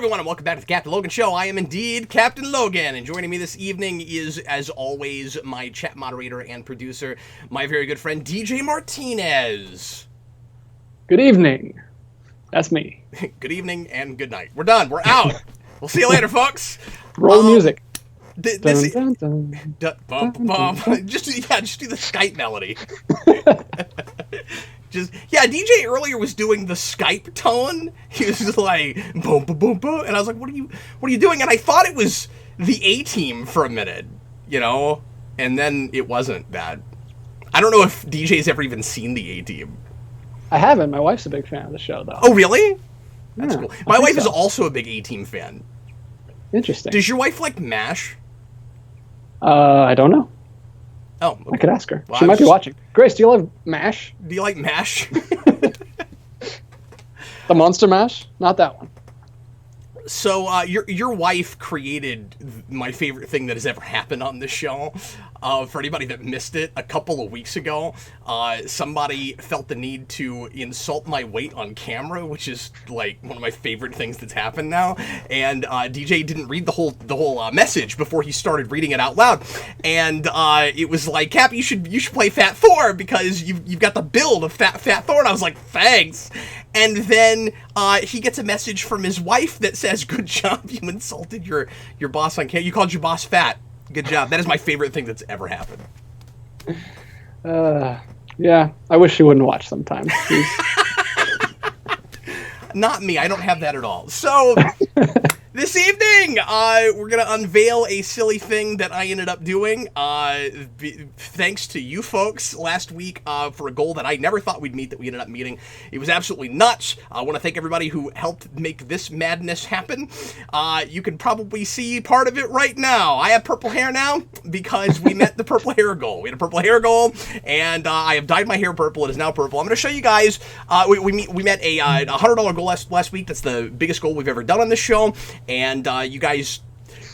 everyone, and welcome back to the Captain Logan Show. I am indeed Captain Logan, and joining me this evening is, as always, my chat moderator and producer, my very good friend, DJ Martinez. Good evening. That's me. Good evening and good night. We're done. We're out. We'll see you later, folks. Roll music. Just do the Skype melody. DJ earlier was doing the Skype tone. He was just like boom, boom, boom, boom, and I was like, "What are you doing?" And I thought it was the A-Team for a minute, and then it wasn't that. I don't know if DJ's ever even seen the A-Team. I haven't. My wife's a big fan of the show, though. Oh, really? That's cool. My wife is so. also a big A-Team fan. Interesting. Does your wife like MASH? I don't know. Oh, okay. I could ask her. Well, she might be watching. Grace, do you love MASH? Do you like MASH? The Monster Mash? Not that one. So, your wife created my favorite thing that has ever happened on this show. For anybody that missed it, a couple of weeks ago, somebody felt the need to insult my weight on camera, which is like one of my favorite things that's happened now. And DJ didn't read the whole message before he started reading it out loud. And it was like, Cap, you should play Fat Thor because you've got the build of Fat Thor. And I was like, thanks. And then he gets a message from his wife that says, "Good job, you insulted your boss on camera. You called your boss fat. Good job." That is my favorite thing that's ever happened. Yeah, I wish she wouldn't watch sometimes. Not me. I don't have that at all. So this evening, we're going to unveil a silly thing that I ended up doing, thanks to you folks last week for a goal that I never thought we'd meet that we ended up meeting. It was absolutely nuts. I want to thank everybody who helped make this madness happen. You can probably see part of it right now. I have purple hair now because we met the purple hair goal. We had a purple hair goal, and I have dyed my hair purple. It is now purple. I'm going to show you guys. We met a $100 goal last week. That's the biggest goal we've ever done on this show. And you guys,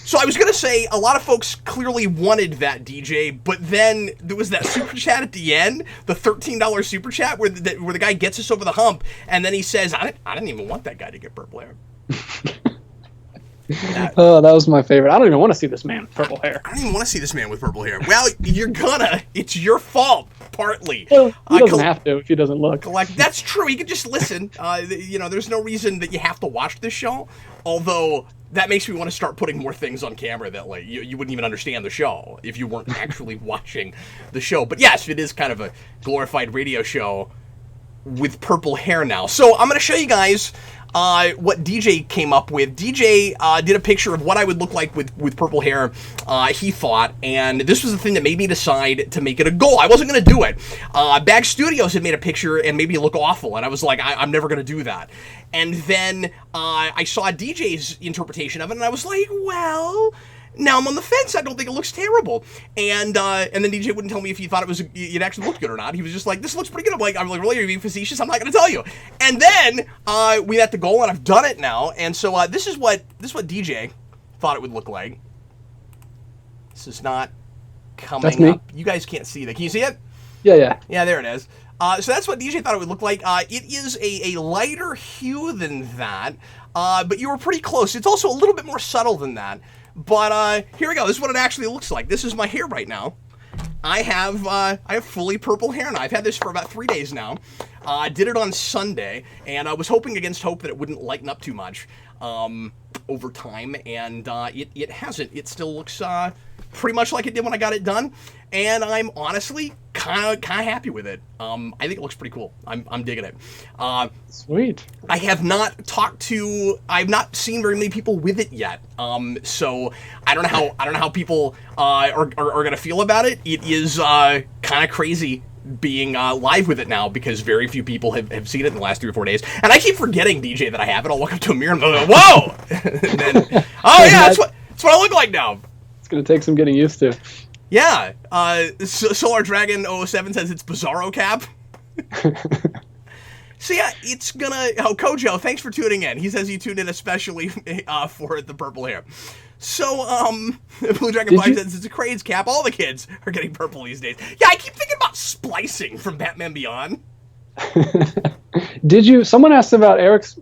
so I was going to say a lot of folks clearly wanted that, DJ, but then there was that super chat at the end, the $13 super chat where the guy gets us over the hump, and then he says, I didn't even want that guy to get purple hair. Oh, that was my favorite. I don't even want to see this man with purple hair. I don't even want to see this man with purple hair. Well, you're gonna. It's your fault, partly. Well, he doesn't have to if he doesn't look. That's true. You can just listen. There's no reason that you have to watch this show, although that makes me want to start putting more things on camera that you wouldn't even understand the show if you weren't actually watching the show. But yes, it is kind of a glorified radio show with purple hair now. So I'm going to show you guys what DJ came up with. DJ did a picture of what I would look like with purple hair, he thought, and this was the thing that made me decide to make it a goal. I wasn't going to do it. Bag Studios had made a picture and made me look awful, and I was like, I'm never going to do that. And then I saw DJ's interpretation of it, and I was like, well, now I'm on the fence. I don't think it looks terrible. And then DJ wouldn't tell me if he thought it actually looked good or not. He was just like, this looks pretty good. I'm like, really? Are you being facetious? I'm not going to tell you. And then we met the goal, and I've done it now. And so this is what DJ thought it would look like. This is not coming That's me. up. You guys can't see that. Can you see it? Yeah. Yeah, there it is. So that's what DJ thought it would look like. It is a lighter hue than that, but you were pretty close. It's also a little bit more subtle than that. But here we go. This is what it actually looks like. This is my hair right now. I have fully purple hair now. I've had this for about 3 days now. I did it on Sunday, and I was hoping against hope that it wouldn't lighten up too much over time, and it hasn't. It still looks pretty much like it did when I got it done, and I'm honestly kind of happy with it. I think it looks pretty cool. I'm digging it. Sweet. I've not seen very many people with it yet. So I don't know how people are gonna feel about it. It is kind of crazy being live with it now because very few people have seen it in the last 3 or 4 days. And I keep forgetting, DJ, that I have it. I'll walk up to a mirror and go, whoa! And then, oh yeah, that's what I look like now. It's gonna take some getting used to. Yeah. Solar Dragon 007 says it's Bizarro Cap. So yeah, it's gonna... Oh, Kojo, thanks for tuning in. He says he tuned in especially for the purple hair. So, Blue Dragon 5 says it's a craze, Cap. All the kids are getting purple these days. Yeah, I keep thinking about splicing from Batman Beyond. Someone asked about Eric's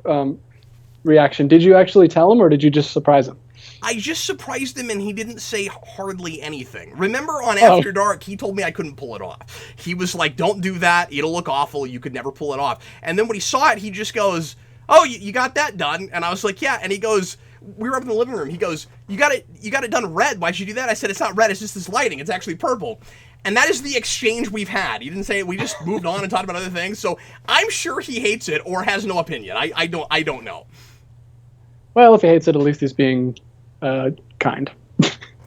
reaction. Did you actually tell him, or did you just surprise him? I just surprised him, and he didn't say hardly anything. Remember on After Dark, he told me I couldn't pull it off. He was like, don't do that. It'll look awful. You could never pull it off. And then when he saw it, he just goes, oh, you got that done? And I was like, yeah. And he goes, we were up in the living room. He goes, you got it done red. Why'd you do that? I said, it's not red. It's just this lighting. It's actually purple. And that is the exchange we've had. He didn't say it. We just moved on and talked about other things. So I'm sure he hates it or has no opinion. I don't know. Well, if he hates it, at least he's being kind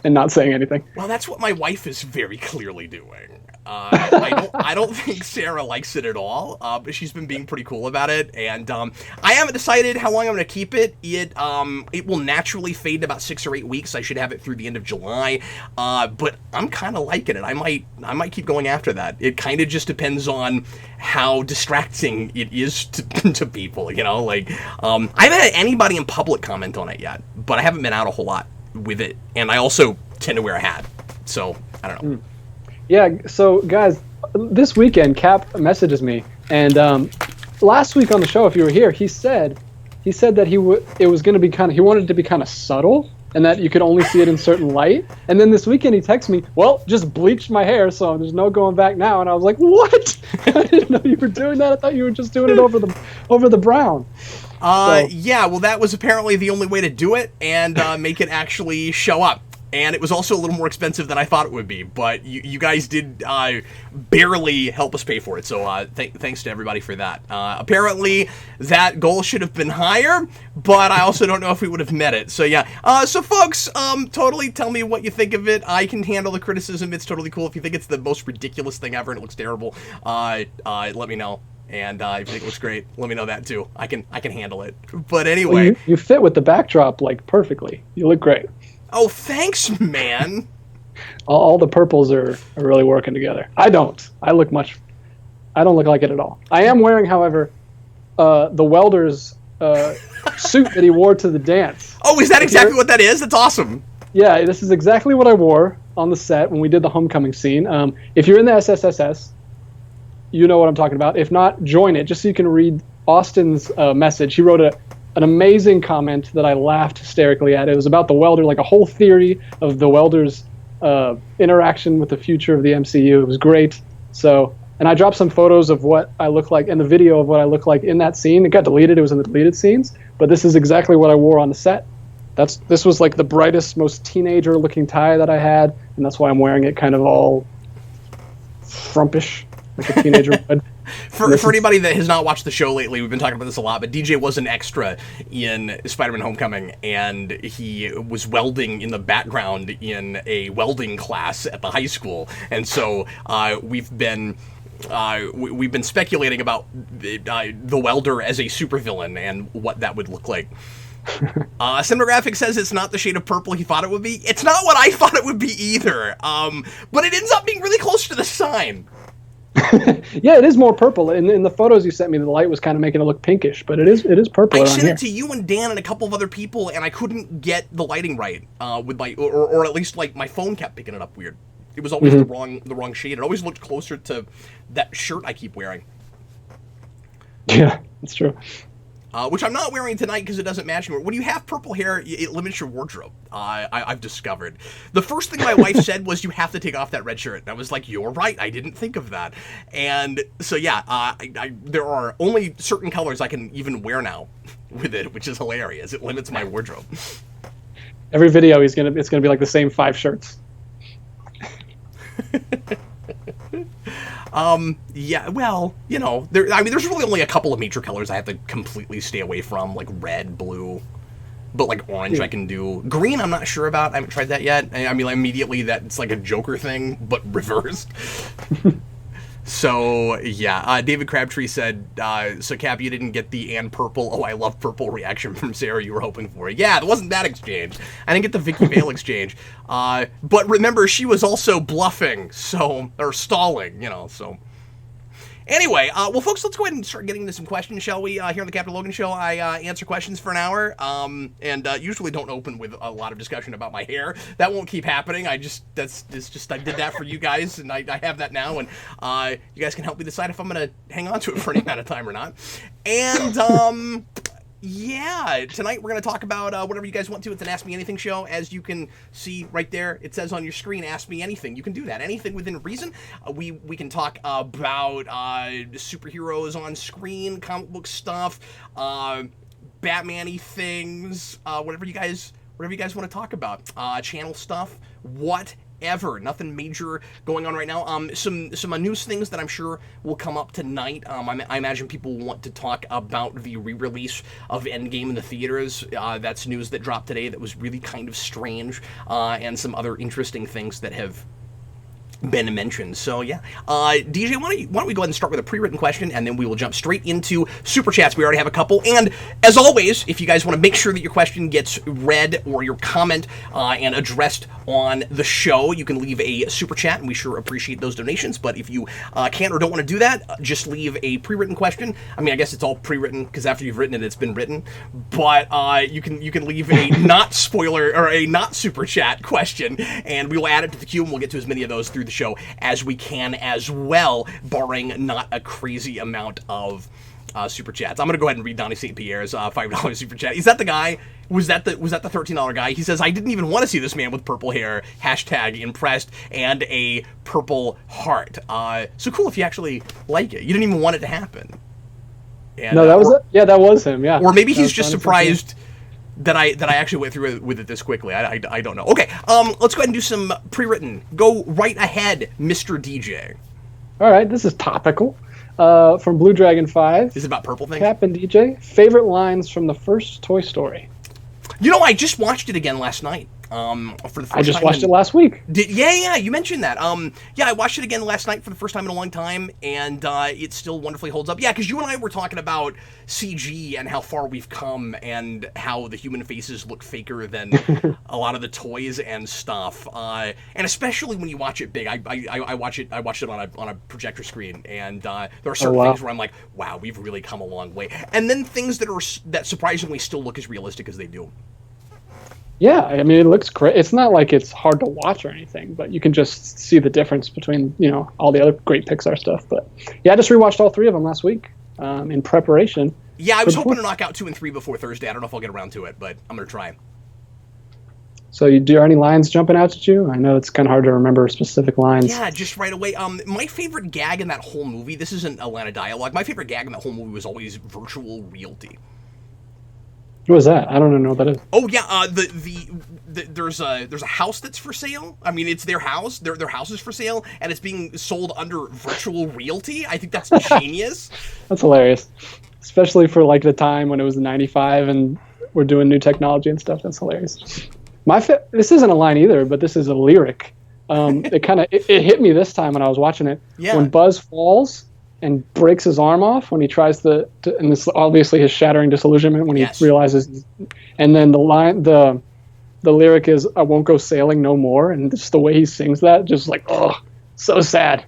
and not saying anything. Well, that's what my wife is very clearly doing. I don't think Sarah likes it at all, but she's been being pretty cool about it, and I haven't decided how long I'm going to keep it. It will naturally fade in about 6 or 8 weeks. I should have it through the end of July, but I'm kind of liking it. I might keep going after that. It kind of just depends on how distracting it is to people, you know? Like, I haven't had anybody in public comment on it yet, but I haven't been out a whole lot with it, and I also tend to wear a hat, so I don't know. Yeah, so guys, this weekend Cap messages me, and last week on the show, if you were here, he said that he wanted it to be kind of subtle, and that you could only see it in certain light. And then this weekend he texts me, well, just bleached my hair, so there's no going back now. And I was like, what? I didn't know you were doing that. I thought you were just doing it over the brown. Yeah, well, that was apparently the only way to do it and make it actually show up. And it was also a little more expensive than I thought it would be, but you guys did barely help us pay for it, so thanks to everybody for that. Apparently, that goal should have been higher, but I also don't know if we would have met it. So yeah, so folks, totally tell me what you think of it. I can handle the criticism. It's totally cool. If you think it's the most ridiculous thing ever and it looks terrible, let me know. And if you think it looks great, let me know that too. I can handle it. But anyway, well, you fit with the backdrop like perfectly. You look great. Oh, thanks, man. All the purples are really working together. I don't. I don't look like it at all. I am wearing, however, the welder's suit that he wore to the dance. Oh, is that exactly what that is? That's awesome. Yeah, this is exactly what I wore on the set when we did the homecoming scene. If you're in the SSSS, you know what I'm talking about. If not, join it, just so you can read Austin's message. He wrote an amazing comment that I laughed hysterically at. It was about the welder, like a whole theory of the welder's interaction with the future of the MCU. It was great. So, and I dropped some photos of what I look like and the video of what I look like in that scene. It got deleted. It was in the deleted scenes, but this is exactly what I wore on the set. This was like the brightest, most teenager-looking tie that I had, and that's why I'm wearing it kind of all frumpish, like a teenager would. For anybody that has not watched the show lately, we've been talking about this a lot, but DJ was an extra in Spider-Man Homecoming, and he was welding in the background in a welding class at the high school, and so we've been speculating about the welder as a supervillain and what that would look like. Cinematographic says it's not the shade of purple he thought it would be. It's not what I thought it would be either, but it ends up being really close to the sign. Yeah, it is more purple. In the photos you sent me, the light was kind of making it look pinkish, but it is purple. I sent it to you and Dan and a couple of other people, and I couldn't get the lighting right with my, or at least like my phone kept picking it up weird. It was always the wrong shade. It always looked closer to that shirt I keep wearing. Yeah, that's true. Which I'm not wearing tonight because it doesn't match anymore. When you have purple hair, it limits your wardrobe. I've discovered. The first thing my wife said was, you have to take off that red shirt. And I was like, you're right. I didn't think of that. And so, yeah, there are only certain colors I can even wear now with it, which is hilarious. It limits my wardrobe. Every video, it's gonna be like the same 5 shirts. Yeah, well, you know, there's really only a couple of major colors I have to completely stay away from, like red, blue, but like orange I can do. Green I'm not sure about. I haven't tried that yet. I mean, immediately that's like a Joker thing, but reversed. So, yeah, David Crabtree said, so Cap, you didn't get the "and purple, oh, I love purple" reaction from Sarah you were hoping for. Yeah, it wasn't that exchange. I didn't get the Vicky Vale exchange. But remember, she was also bluffing, or stalling, you know, so... Anyway, well, folks, let's go ahead and start getting into some questions, shall we? Here on the Captain Logan Show, I answer questions for an hour, and usually don't open with a lot of discussion about my hair. That won't keep happening. I did that for you guys, and I have that now, and you guys can help me decide if I'm going to hang on to it for any amount of time or not. And, Yeah, tonight we're going to talk about whatever you guys want to. It's an Ask Me Anything show. As you can see right there, it says on your screen, Ask Me Anything. You can do that. Anything within reason. We can talk about superheroes on screen, comic book stuff, Batman-y things, whatever you guys want to talk about. Channel stuff, whatever. Nothing major going on right now. Some news things that I'm sure will come up tonight. I imagine people will want to talk about the re-release of Endgame in the theaters. That's news that dropped today that was really kind of strange, and some other interesting things that have been mentioned. So yeah, DJ, why don't we go ahead and start with a pre-written question, and then we will jump straight into super chats. We already have a couple, and as always, if you guys want to make sure that your question gets read or your comment and addressed on the show, you can leave a super chat, and we sure appreciate those donations. But if you can't or don't want to do that, just leave a pre-written question. I mean, I guess it's all pre-written because after you've written it, it's been written. But you can leave a not spoiler or a not super chat question, and we will add it to the queue, and we'll get to as many of those through the show as we can as well, barring not a crazy amount of super chats. I'm gonna go ahead and read Donnie St. Pierre's $5 super chat. Is that the guy? Was that the $13 guy? He says, I didn't even want to see this man with purple hair, #impressed, and a purple heart. So cool if you actually like it. You didn't even want it to happen. And, no, that was him. Yeah. Or maybe he's just surprised that I actually went through with it this quickly. I don't know. Okay, let's go ahead and do some pre-written. Go right ahead, Mr. DJ. All right, this is topical. From Blue Dragon 5. Is it about purple things? Cap and DJ, favorite lines from the first Toy Story. You know, I just watched it again last night. For the first time. I just watched it last week. Yeah, you mentioned that. Yeah, I watched it again last night for the first time in a long time, and it still wonderfully holds up. Yeah, because you and I were talking about CG and how far we've come, and how the human faces look faker than a lot of the toys and stuff. And especially when you watch it big. I watched it on a projector screen, and there are certain things where I'm like, wow, we've really come a long way. And then things that surprisingly still look as realistic as they do. Yeah, I mean, it looks great. It's not like it's hard to watch or anything, but you can just see the difference between, all the other great Pixar stuff. But yeah, I just rewatched all 3 of them last week in preparation. Yeah, I was hoping to knock out 2 and 3 before Thursday. I don't know if I'll get around to it, but I'm going to try. So do any lines jumping out at you? I know it's kind of hard to remember specific lines. Yeah, just right away. My favorite gag in that whole movie, this isn't a line of dialogue, my favorite gag in that whole movie was always virtual realty. What was that? I don't know what that is. Oh yeah, there's a house that's for sale. I mean, it's their house. Their house is for sale, and it's being sold under virtual realty. I think that's genius. That's hilarious, especially for like the time when it was '95 and we're doing new technology and stuff. That's hilarious. This isn't a line either, but this is a lyric. It hit me this time when I was watching it. Yeah. When Buzz falls and breaks his arm off when he tries to and this obviously his shattering disillusionment when he realizes, and then the lyric is, I won't go sailing no more, and just the way he sings that, just like, oh, so sad.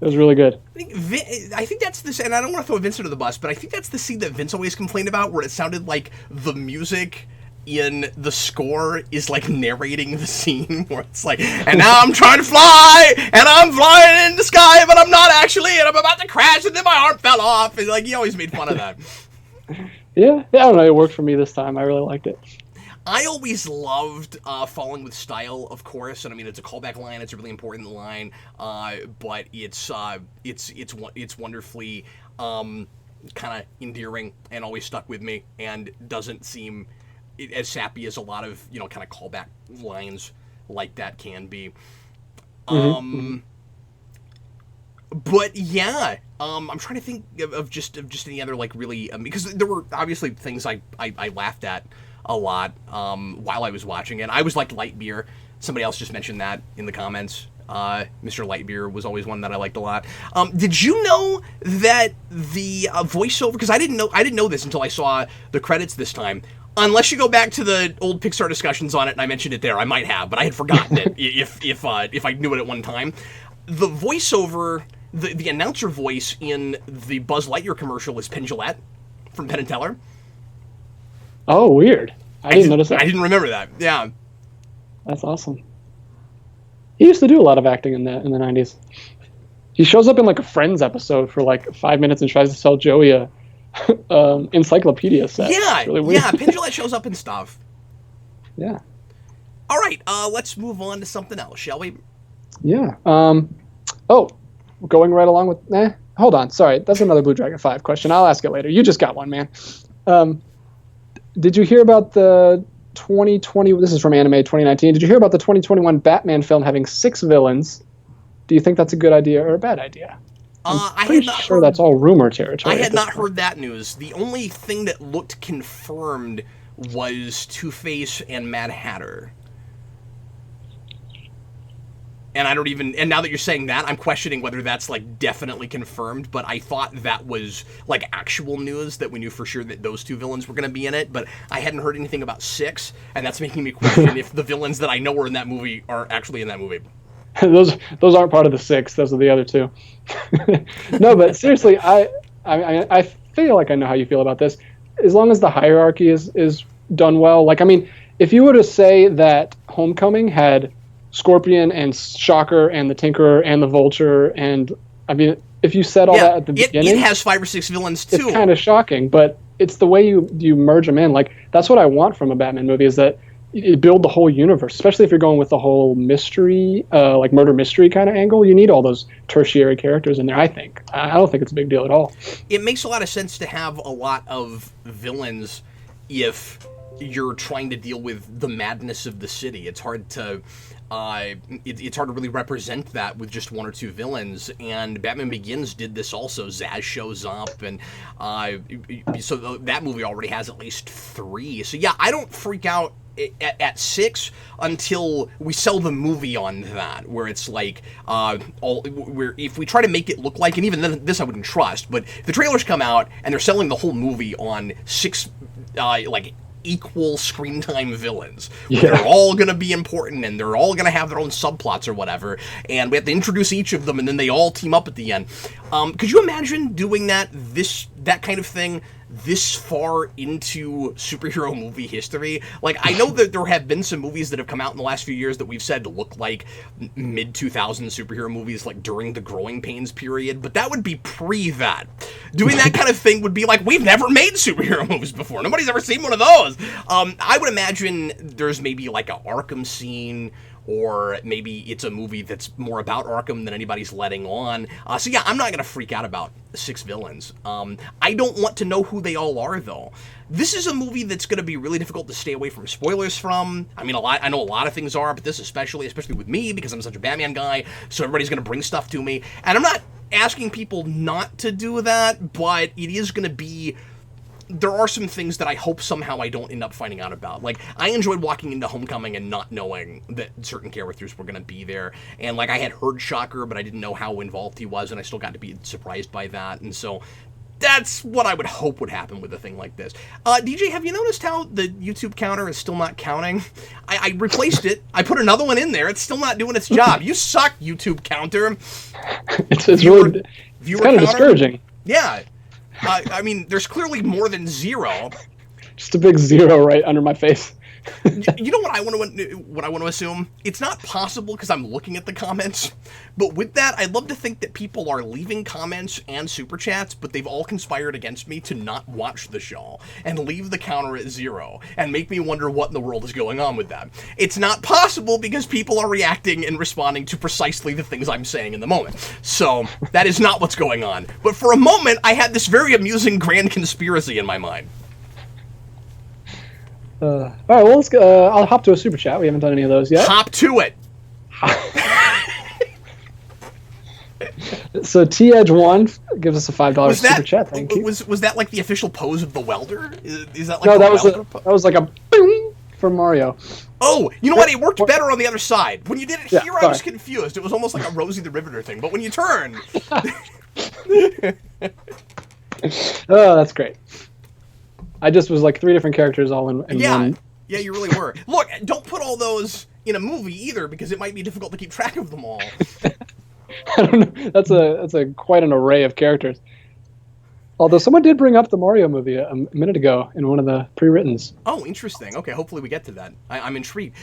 It was really good. I think that's this, and I don't want to throw Vince under the bus, but I think that's the scene that Vince always complained about, where it sounded like the music in the score is like narrating the scene, where it's like, and now I'm trying to fly, and I'm flying in the sky, but I'm not actually, and I'm about to crash, and then my arm fell off. And like, he always made fun of that. Yeah, I don't know. It worked for me this time. I really liked it. I always loved Falling with Style, of course, and I mean, it's a callback line. It's a really important line, but it's wonderfully kind of endearing and always stuck with me, and doesn't seem as sappy as a lot of, kind of callback lines like that can be. But yeah, I'm trying to think of just any other, like, really, because there were obviously things I laughed at a lot while I was watching it. I was like Lightbeer. Somebody else just mentioned that in the comments. Mr. Lightbeer was always one that I liked a lot. Did you know that the voiceover, because I didn't know this until I saw the credits this time. Unless you go back to the old Pixar discussions on it, and I mentioned it there, I might have, but I had forgotten it if I knew it at one time. The voiceover, the announcer voice in the Buzz Lightyear commercial is Penn Jillette from Penn and Teller. Oh, weird. I didn't notice that. I didn't remember that. Yeah. That's awesome. He used to do a lot of acting in the 90s. He shows up in like a Friends episode for like 5 minutes and tries to sell Joey a encyclopedia set. Yeah, It's really weird. yeah, Pendulette shows up and stuff. Yeah. All right, let's move on to something else, shall we? Yeah. Oh, going right along with. Hold on. Sorry, that's another Blue Dragon 5 question. I'll ask it later. You just got one, man. Did you hear about the 2020? This is from Anime 2019. Did you hear about the 2021 Batman film having 6 villains? Do you think that's a good idea or a bad idea? I Pretty had not sure heard, that's all rumor territory. I at had this not point. heard that news. The only thing that looked confirmed was Two-Face and Mad Hatter. And I don't even, and now that you're saying that, I'm questioning whether that's like definitely confirmed, but I thought that was like actual news that we knew for sure that those 2 villains were going to be in it, but I hadn't heard anything about 6, and that's making me question if the villains that I know are in that movie are actually in that movie. those aren't part of the 6. Those are the other 2. No, but seriously, I feel like I know how you feel about this. As long as the hierarchy is done well, like, I mean, if you were to say that Homecoming had Scorpion and Shocker and the Tinkerer and the Vulture, and I mean, if you said all that at the beginning, it has 5 or 6 villains too. It's kind of shocking, but it's the way you merge them in. Like, that's what I want from a Batman movie, is that you build the whole universe, especially if you're going with the whole mystery, like murder mystery kind of angle. You need all those tertiary characters in there, I think. I don't think it's a big deal at all. It makes a lot of sense to have a lot of villains if you're trying to deal with the madness of the city. It's hard to it's hard to really represent that with just 1 or 2 villains, and Batman Begins did this also. Zaz shows up, and so that movie already has at least 3. So yeah, I don't freak out at 6 until we sell the movie on that, where it's like where if we try to make it look like, and even then, this I wouldn't trust, but if the trailers come out and they're selling the whole movie on 6 like equal screen time villains. Yeah. They're all going to be important, and they're all going to have their own subplots or whatever, and we have to introduce each of them, and then they all team up at the end. Could you imagine doing that kind of thing this far into superhero movie history? Like, I know that there have been some movies that have come out in the last few years that we've said look like mid-2000s superhero movies, like during the Growing Pains period, but that would be pre that. Doing that kind of thing would be like, we've never made superhero movies before. Nobody's ever seen one of those. I would imagine there's maybe like a Arkham scene, or maybe it's a movie that's more about Arkham than anybody's letting on. So yeah, I'm not going to freak out about 6 villains. I don't want to know who they all are, though. This is a movie that's going to be really difficult to stay away from spoilers from. I mean, I know a lot of things are, but this especially with me, because I'm such a Batman guy, so everybody's going to bring stuff to me. And I'm not asking people not to do that, but it is going to be... There are some things that I hope somehow I don't end up finding out about. Like, I enjoyed walking into Homecoming and not knowing that certain characters were going to be there. And, like, I had heard Shocker, but I didn't know how involved he was, and I still got to be surprised by that. And so that's what I would hope would happen with a thing like this. DJ, have you noticed how the YouTube counter is still not counting? I replaced it. I put another one in there. It's still not doing its job. You suck, YouTube counter. It's really kind of discouraging. Yeah. I mean, there's clearly more than 0. Just a big 0 right under my face. You know what I want to assume? It's not possible because I'm looking at the comments, but with that, I'd love to think that people are leaving comments and super chats, but they've all conspired against me to not watch the show and leave the counter at 0 and make me wonder what in the world is going on with that. It's not possible because people are reacting and responding to precisely the things I'm saying in the moment. So that is not what's going on. But for a moment, I had this very amusing grand conspiracy in my mind. All right, well, let's go. I'll hop to a super chat. We haven't done any of those yet. Hop to it. So T-Edge1 gives us a $5 super chat. Thank you. Was that like the official pose of the welder? Is that like no? That was like a boing for Mario. Oh, you know what? It worked better on the other side. When you did it here, sorry. I was confused. It was almost like a Rosie the Riveter thing. But when you turn, oh, that's great. I just was like 3 different characters all in one. Yeah, you really were. Look, don't put all those in a movie either, because it might be difficult to keep track of them all. I don't know. That's a quite an array of characters. Although someone did bring up the Mario movie a minute ago in one of the pre-writtens. Oh, interesting. Okay, hopefully we get to that. I'm intrigued.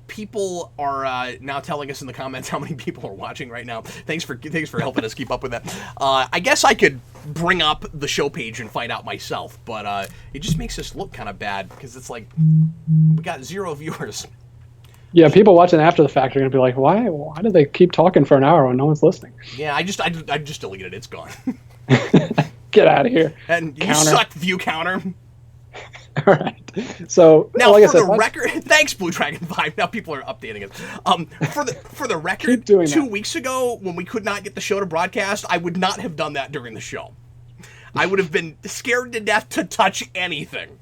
People are now telling us in the comments how many people are watching right now. Thanks for helping us keep up with that. I guess I could bring up the show page and find out myself, but it just makes us look kind of bad because it's like we got 0 viewers. Yeah, people watching after the fact are going to be like, why do they keep talking for an hour when no one's listening? Yeah, I just deleted it. It's gone. Get out of here. And you suck, view counter. All right. So now, like for the record, thanks, Blue Dragon 5. Now people are updating it. For the record, 2 weeks ago, when we could not get the show to broadcast, I would not have done that during the show. I would have been scared to death to touch anything.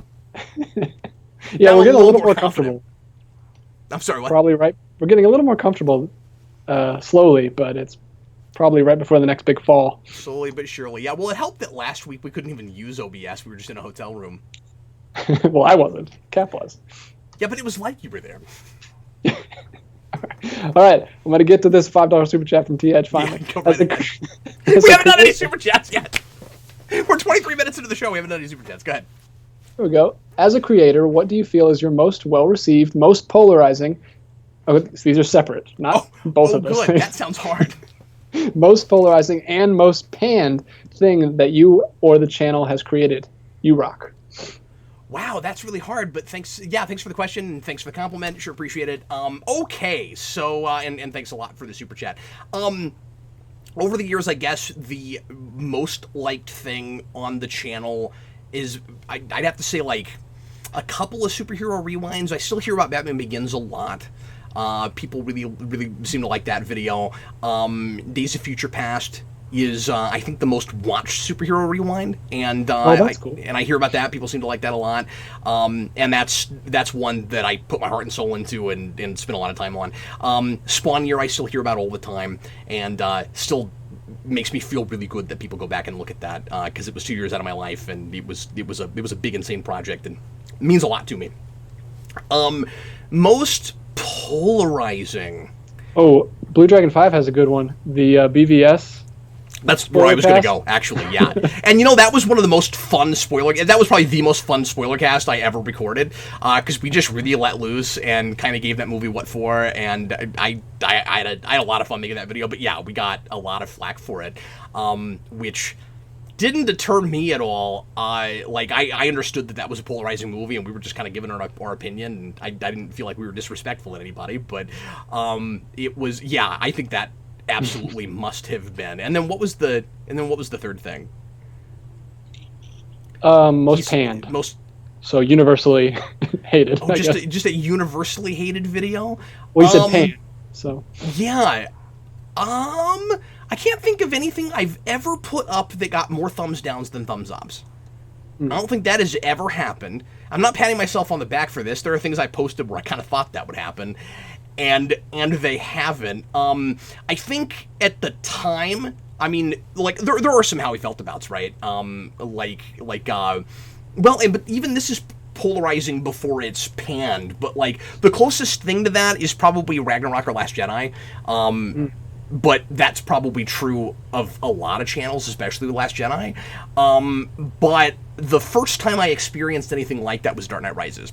Yeah, we're getting a little more comfortable. I'm sorry, what? Probably right. We're getting a little more comfortable slowly, but it's probably right before the next big fall. Slowly but surely. Yeah, well, it helped that last week we couldn't even use OBS. We were just in a hotel room. Well, I wasn't. Cap was. Yeah, but it was like you were there. All right. I'm going to get to this $5 super chat from T-Edge finally. Yeah, we haven't done any super chats yet. We're 23 minutes into the show. We haven't done any super chats. Go ahead. Here we go. As a creator, what do you feel is your most well-received, most polarizing... Oh, these are separate, not both of those. Oh, good. That sounds hard. Most polarizing and most panned thing that you or the channel has created. You rock. Wow, that's really hard, but thanks. Yeah, thanks for the question, and thanks for the compliment. Sure appreciate it. Okay, so, and thanks a lot for the super chat. Over the years, I guess the most liked thing on the channel is, I'd have to say, like, a couple of superhero rewinds. I still hear about Batman Begins a lot. People really seem to like that video. Days of Future Past is, I think, the most watched superhero rewind, and that's cool. And I hear about that. People seem to like that a lot, and that's one that I put my heart and soul into and spend a lot of time on. Spawn Year I still hear about all the time, and still makes me feel really good that people go back and look at that, because it was 2 years out of my life, and it was a big, insane project, and it means a lot to me. Most polarizing. Oh, Blue Dragon 5 has a good one. The BVS. That's where I was going to go, actually, yeah. And, that was one of the most fun that was probably the most fun spoiler cast I ever recorded, because we just really let loose and kind of gave that movie what for, and I had a lot of fun making that video, but yeah, we got a lot of flack for it, which didn't deter me at all. I understood that was a polarizing movie, and we were just kind of giving our opinion, and I didn't feel like we were disrespectful to anybody, but it was, yeah, I think that absolutely must have been. And then what was the third thing? Most panned. So universally hated. Oh, just a universally hated video? Well, you said panned, so. Yeah. I can't think of anything I've ever put up that got more thumbs downs than thumbs ups. I don't think that has ever happened. I'm not patting myself on the back for this. There are things I posted where I kind of thought that would happen, and they haven't. I think at the time, I mean, like, there are some How We Felt Abouts, right? But even this is polarizing before it's panned, but, like, the closest thing to that is probably Ragnarok or Last Jedi. But that's probably true of a lot of channels, especially The Last Jedi. But the first time I experienced anything like that was Dark Knight Rises.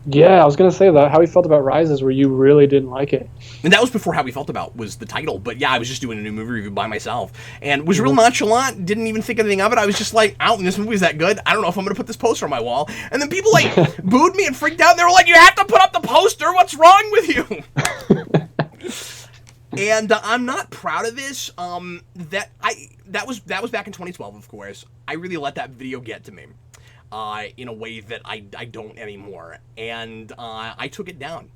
Yeah, I was going to say that. How We Felt About Rises, where you really didn't like it. And that was before How We Felt About was the title. But yeah, I was just doing a new movie review by myself. And was real nonchalant, didn't even think anything of it. I was just like, this movie's that good. I don't know if I'm going to put this poster on my wall. And then people, like, booed me and freaked out. And they were like, you have to put up the poster. What's wrong with you? And I'm not proud of this. That was back in 2012, of course. I really let that video get to me, in a way that I don't anymore. And I took it down.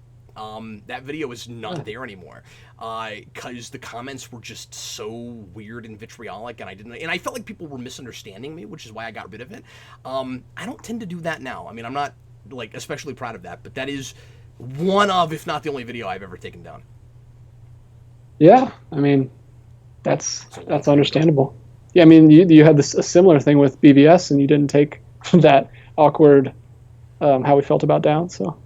That video is not there anymore, because the comments were just so weird and vitriolic, and I felt like people were misunderstanding me, which is why I got rid of it. I don't tend to do that now. I mean, I'm not, like, especially proud of that, but that is one of, if not the only video I've ever taken down. Yeah, I mean, that's understandable. Yeah, I mean, you had a similar thing with BVS, and you didn't take that awkward How We Felt About down. So,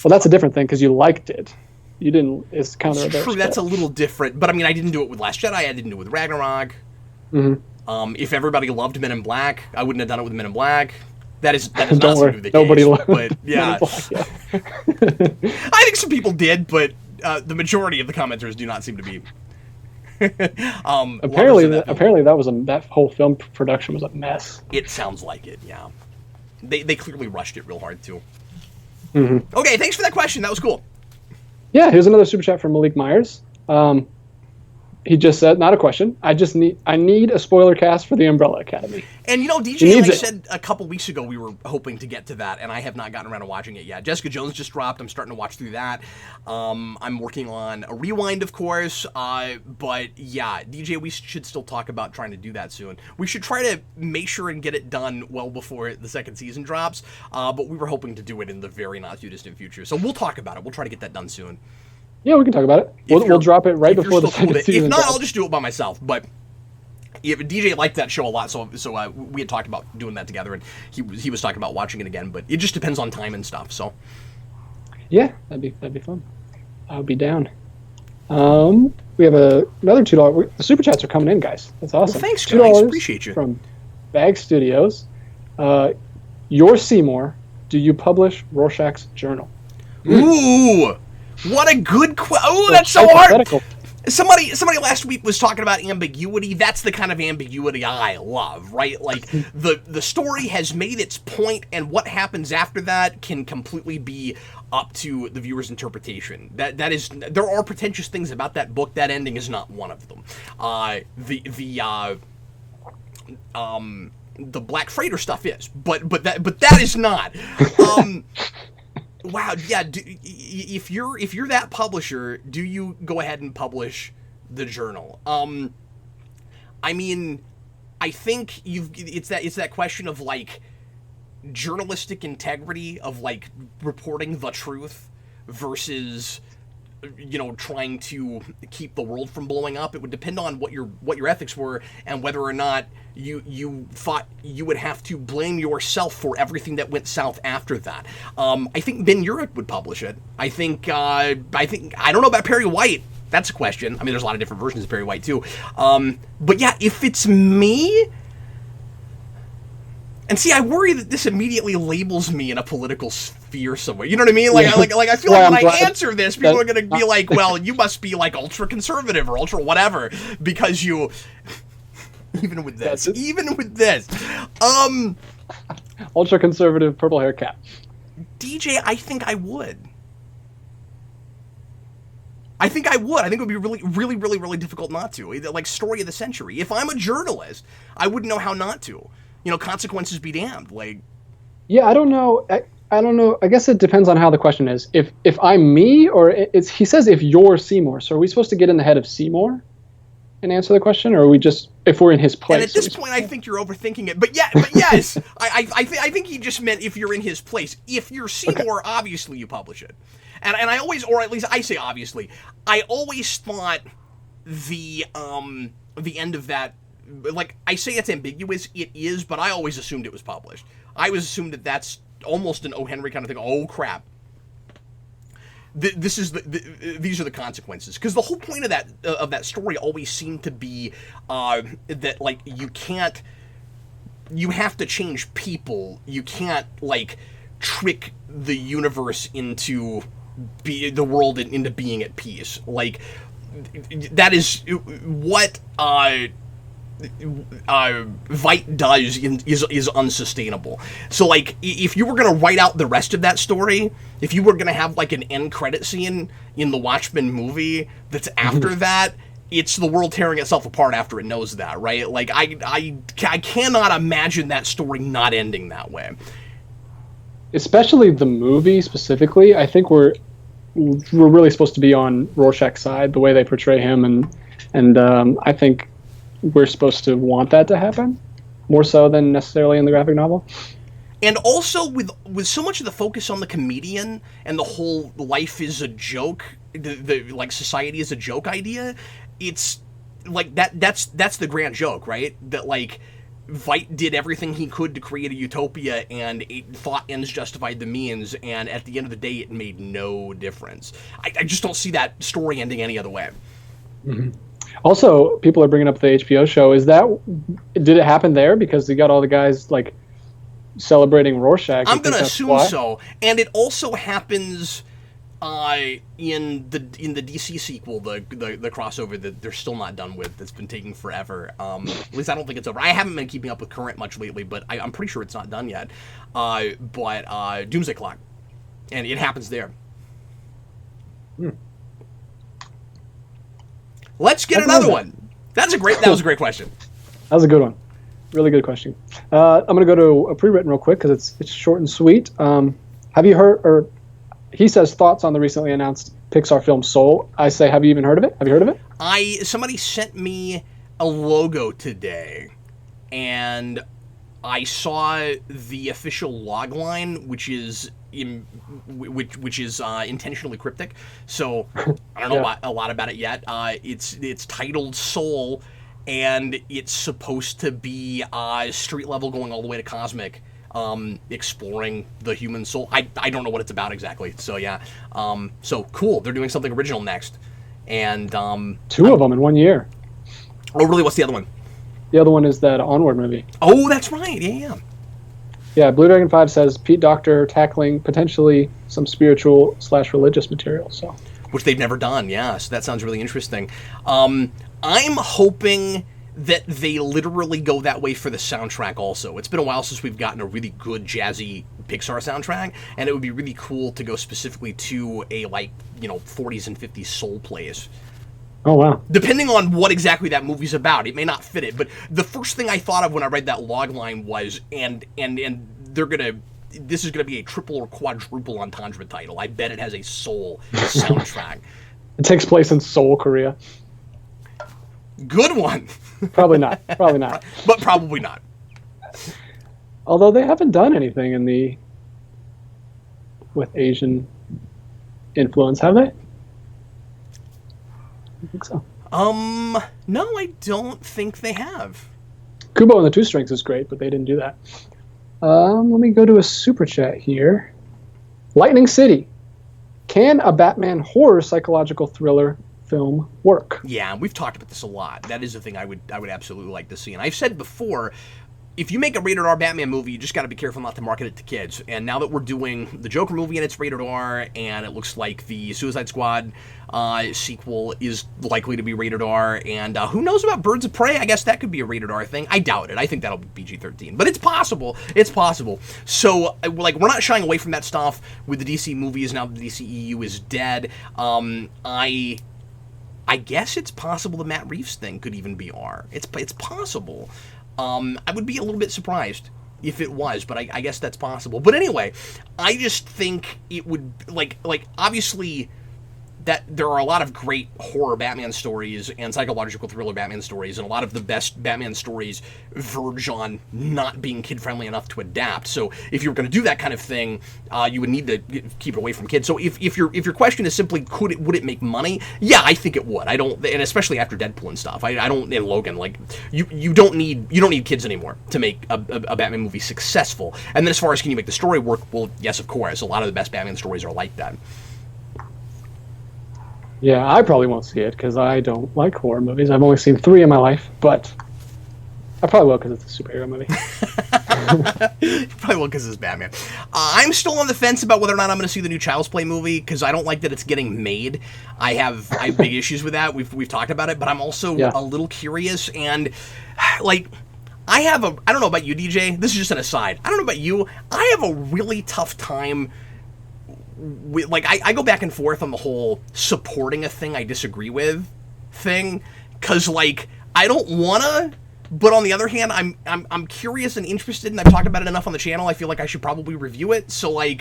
well, that's a different thing because you liked it. You didn't. It's kind of true. That's a little different, but I mean, I didn't do it with Last Jedi. I didn't do it with Ragnarok. Mm-hmm. If everybody loved Men in Black, I wouldn't have done it with Men in Black. That is Don't not worry, to be the nobody case. loved But yeah, Men in Black, yeah. I think some people did, but the majority of the commenters do not seem to be. Apparently, that film. apparently that whole film production was a mess. It sounds like it. Yeah, they clearly rushed it real hard too. Mm-hmm. Okay, thanks for that question. That was cool. Yeah, here's another super chat from Malik Myers. He just said, not a question. I need a spoiler cast for the Umbrella Academy. And you know, DJ and I said a couple weeks ago we were hoping to get to that, and I have not gotten around to watching it yet. Jessica Jones just dropped. I'm starting to watch through that. I'm working on a rewind, of course. But yeah, DJ, we should still talk about trying to do that soon. We should try to make sure and get it done well before the second season drops. But we were hoping to do it in the very not too distant future. So we'll talk about it. We'll try to get that done soon. Yeah, we can talk about it. We'll drop it right before the second season. If not, I'll just do it by myself. But if DJ liked that show a lot, so we had talked about doing that together, and he was talking about watching it again. But it just depends on time and stuff. So yeah, that'd be fun. I would be down. We have another $2. The super chats are coming in, guys. That's awesome. Well, thanks, guys. Appreciate you. From Bag Studios. Your Seymour. Do you publish Rorschach's journal? Ooh. What a good question. Oh, that's so hard. Somebody last week was talking about ambiguity. That's the kind of ambiguity I love, right? Like the story has made its point, and what happens after that can completely be up to the viewer's interpretation. That is, there are pretentious things about that book. That ending is not one of them. The Black Freighter stuff is, but that is not. Wow, yeah. If you're that publisher, do you go ahead and publish the journal? I mean, I think it's that question of like journalistic integrity of like reporting the truth versus trying to keep the world from blowing up. It would depend on what your ethics were and whether or not you thought you would have to blame yourself for everything that went south after that. I think Ben Urich would publish it. I think I don't know about Perry White. That's a question. I mean, there's a lot of different versions of Perry White too. But yeah, if it's me. And see, I worry that this immediately labels me in a political sphere somewhere. You know what I mean? Like I feel like when I answer this, people are going to be like, well, you must be like ultra conservative or ultra whatever because you... Even with this. Ultra conservative purple hair cat. DJ, I think I would. I think it would be really, really, really, really difficult not to. Like story of the century. If I'm a journalist, I wouldn't know how not to. Consequences be damned. Like, yeah, I don't know. I don't know. I guess it depends on how the question is. If I'm me, or he says if you're Seymour. So are we supposed to get in the head of Seymour and answer the question, or are we just if we're in his place? And at this point, I think you're overthinking it. But yes, I think he just meant if you're in his place. If you're Seymour, okay. Obviously you publish it. And I always, or at least I say obviously, I always thought the end of that. Like, I say it's ambiguous, it is, but I always assumed it was published. I always assumed that that's almost an O. Henry kind of thing. Oh, crap. These are the consequences. Because the whole point of that story always seemed to be that, like, you have to change people. You can't, like, trick the universe into the world into being at peace. Like, that is what... Veidt does is unsustainable. So, like, if you were going to write out the rest of that story, if you were going to have, like, an end credit scene in the Watchmen movie that's after that, it's the world tearing itself apart after it knows that, right? Like, I cannot imagine that story not ending that way. Especially the movie, specifically. I think we're really supposed to be on Rorschach's side, the way they portray him, and I think... we're supposed to want that to happen more so than necessarily in the graphic novel. And also with so much of the focus on the comedian and the whole life is a joke, the like society is a joke idea, it's like that's the grand joke, right? That like Veidt did everything he could to create a utopia and thought ends justified the means, and at the end of the day it made no difference. I just don't see that story ending any other way. Mm-hmm. Also, people are bringing up the HBO show. Did it happen there because you got all the guys like celebrating Rorschach? I'm gonna assume so, and it also happens in the DC sequel, the crossover that they're still not done with. That's been taking forever. At least I don't think it's over. I haven't been keeping up with current much lately, but I'm pretty sure it's not done yet. But Doomsday Clock, and it happens there. Let's get another one. That was a great question. That was a good one. Really good question. I'm going to go to a pre-written real quick because it's short and sweet. Have you heard, or he says, thoughts on the recently announced Pixar film Soul? I say, have you even heard of it? Have you heard of it? Somebody sent me a logo today, and I saw the official log line, which is intentionally cryptic. So I don't know a lot about it yet. It's titled Soul, and it's supposed to be street level going all the way to cosmic, exploring the human soul. I don't know what it's about exactly. So yeah, so cool. They're doing something original next, and two of them in 1 year. Oh really? What's the other one? The other one is that Onward movie. Oh, that's right. Yeah. Yeah, Blue Dragon 5 says Pete Docter tackling potentially some spiritual/religious material. So, which they've never done. Yeah, so that sounds really interesting. I'm hoping that they literally go that way for the soundtrack also. It's been a while since we've gotten a really good jazzy Pixar soundtrack, and it would be really cool to go specifically to a 40s and 50s soul plays. Oh, wow. Depending on what exactly that movie's about, it may not fit it. But the first thing I thought of when I read that log line was, and this is gonna be a triple or quadruple entendre title. I bet it has a soul soundtrack. It takes place in Seoul, Korea. Good one. Probably not. Probably not. But probably not. Although they haven't done anything with Asian influence, have they? I think so. No, I don't think they have. Kubo and the Two Strings is great, but they didn't do that. Let me go to a super chat here. Lightning City. Can a Batman horror psychological thriller film work? Yeah, we've talked about this a lot. That is the thing I would absolutely like to see. And I've said before, if you make a rated R Batman movie, you just got to be careful not to market it to kids. And now that we're doing the Joker movie and it's rated R, and it looks like the Suicide Squad sequel is likely to be rated R, and who knows about Birds of Prey? I guess that could be a rated R thing. I doubt it. I think that'll be PG-13. But it's possible. It's possible. So, we're not shying away from that stuff with the DC movies now that the DCEU is dead. I guess it's possible the Matt Reeves thing could even be R. It's possible. I would be a little bit surprised if it was, but I guess that's possible. But anyway, I just think it would, obviously, that there are a lot of great horror Batman stories and psychological thriller Batman stories, and a lot of the best Batman stories verge on not being kid-friendly enough to adapt. So if you were going to do that kind of thing, you would need to keep it away from kids. So if your question is simply would it make money? Yeah, I think it would. And especially after Deadpool and stuff. I don't, and Logan, you don't need kids anymore to make a Batman movie successful. And then as far as can you make the story work? Well, yes, of course. A lot of the best Batman stories are like that. Yeah, I probably won't see it because I don't like horror movies. I've only seen 3 in my life, but I probably will because it's a superhero movie. You probably will because it's Batman. I'm still on the fence about whether or not I'm going to see the new Child's Play movie because I don't like that it's getting made. I have big issues with that. We've talked about it, but I'm also a little curious, and I don't know about you, DJ. This is just an aside. I don't know about you. I have a really tough time I go back and forth on the whole supporting a thing I disagree with thing, because I don't wanna, but on the other hand, I'm curious and interested, and I've talked about it enough on the channel. I feel like I should probably review it. So I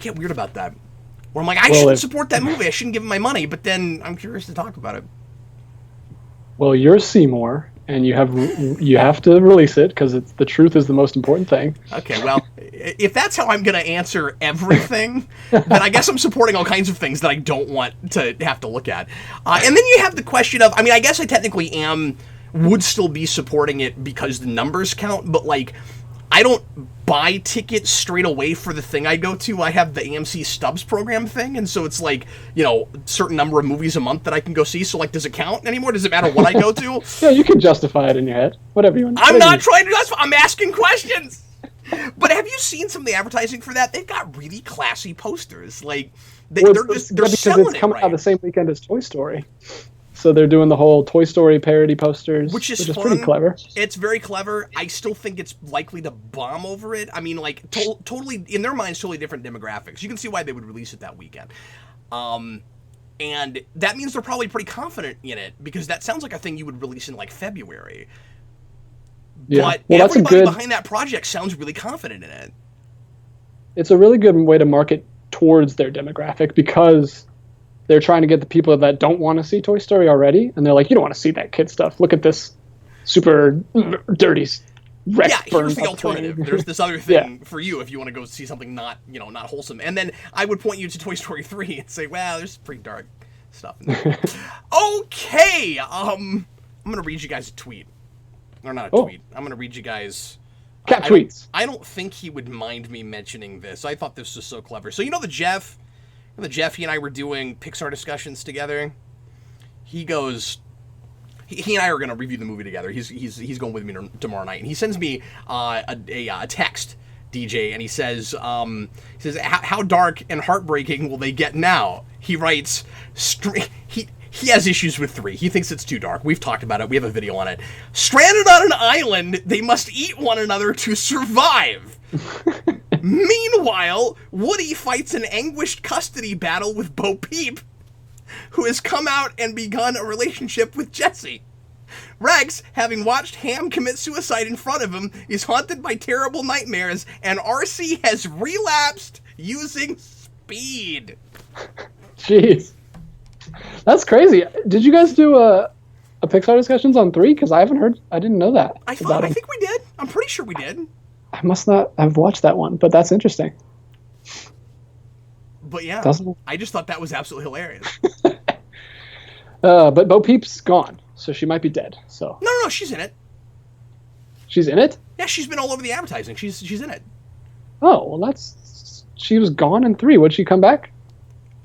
get weird about that, where I'm shouldn't support that movie. I shouldn't give him my money, but then I'm curious to talk about it. Well, you're Seymour, and you have to release it because the truth is the most important thing. Okay, well, if that's how I'm going to answer everything, then I guess I'm supporting all kinds of things that I don't want to have to look at. And then you have the question of, I guess I technically would still be supporting it because the numbers count, but I don't buy tickets straight away for the thing I go to. I have the AMC Stubs program thing, and so it's like, certain number of movies a month that I can go see. So, like, does it count anymore? Does it matter what I go to? Yeah, you can justify it in your head. Whatever you want. I'm not trying to justify. I'm asking questions. But have you seen some of the advertising for that? They've got really classy posters. Like, they're selling it's coming it right. out the same weekend as Toy Story. So they're doing the whole Toy Story parody posters, which is fun. Pretty clever. It's very clever. I still think it's likely to bomb over it. I mean, like, totally, in their minds, totally different demographics. You can see why they would release it that weekend. And that means they're probably pretty confident in it, because that sounds like a thing you would release in, like, February. Yeah. But everybody behind that project sounds really confident in it. It's a really good way to market towards their demographic, because they're trying to get the people that don't want to see Toy Story already, and they're like, you don't want to see that kid stuff. Look at this super dirty wreck. Yeah, here's the alternative. There's this other thing for you if you want to go see something not wholesome. And then I would point you to Toy Story 3 and say, well, there's pretty dark stuff in there. Okay, I'm going to read you guys a tweet. Or not a tweet. I'm going to read you guys... Cat tweets. I don't think he would mind me mentioning this. I thought this was so clever. So the Jeff... Jeff, he and I were doing Pixar discussions together. He goes, he and I are going to review the movie together. He's going with me tomorrow night, and he sends me a text, DJ, and he says, how dark and heartbreaking will they get now? He writes, he has issues with 3. He thinks it's too dark. We've talked about it. We have a video on it. Stranded on an island, they must eat one another to survive. Meanwhile, Woody fights an anguished custody battle with Bo Peep, who has come out and begun a relationship with Jessie. Rex, having watched Ham commit suicide in front of him, is haunted by terrible nightmares, and RC has relapsed using speed. Jeez. That's crazy. Did you guys do a Pixar discussions on 3? Because I didn't know that. I think we did. I'm pretty sure we did. I must not have watched that one, but that's interesting. But yeah, I just thought that was absolutely hilarious. But Bo Peep's gone, so she might be dead. So No, she's in it. She's in it? Yeah, she's been all over the advertising. She's in it. Oh, well, she was gone in 3. Would she come back?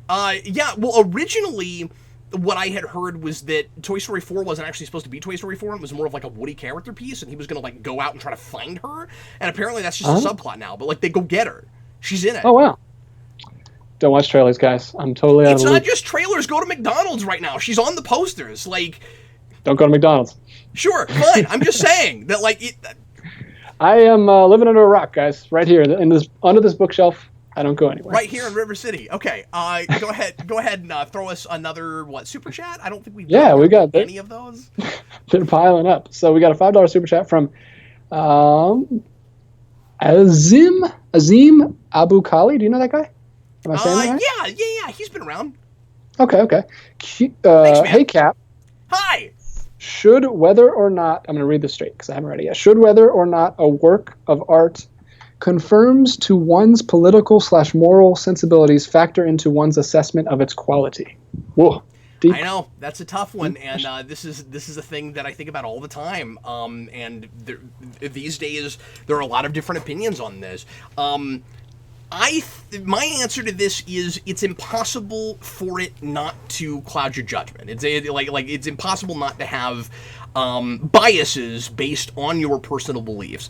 Yeah, well, originally, what I had heard was that Toy Story 4 wasn't actually supposed to be Toy Story 4. It was more of like a Woody character piece, and he was going to like go out and try to find her. And apparently that's just a subplot now. But like they go get her. She's in it. Oh, wow. Don't watch trailers, guys. I'm totally out of the loop. It's not just trailers. Go to McDonald's right now. She's on the posters. Like, don't go to McDonald's. Sure, fine. I'm just saying that like I am living under a rock, guys. Right here under this bookshelf. I don't go anywhere. Right here in River City. Okay. Go ahead and throw us another super chat. I don't think we got any of those. They're piling up. So we got a $5 super chat from Azim Abu Khali. Do you know that guy? Am I saying that right? Yeah. He's been around. Okay. Thanks, man. Hey, Cap. Hi. Should whether or not I'm going to read this straight because I haven't read it yet. Should whether or not a work of art confirms to one's political/moral sensibilities factor into one's assessment of its quality? Whoa, deep. I know that's a tough one, and this is a thing that I think about all the time. And these days there are a lot of different opinions on this. My answer to this is it's impossible for it not to cloud your judgment. It's impossible not to have biases based on your personal beliefs.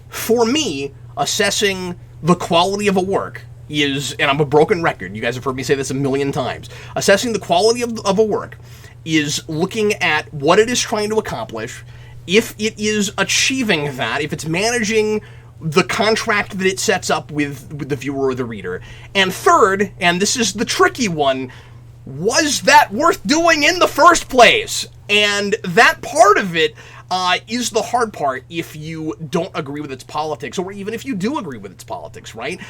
For me, assessing the quality of a work is, and I'm a broken record, you guys have heard me say this a million times, assessing the quality of a work is looking at what it is trying to accomplish, if it is achieving that, if it's managing the contract that it sets up with the viewer or the reader. And third, and this is the tricky one, was that worth doing in the first place? And that part of it is the hard part if you don't agree with its politics, or even if you do agree with its politics, right?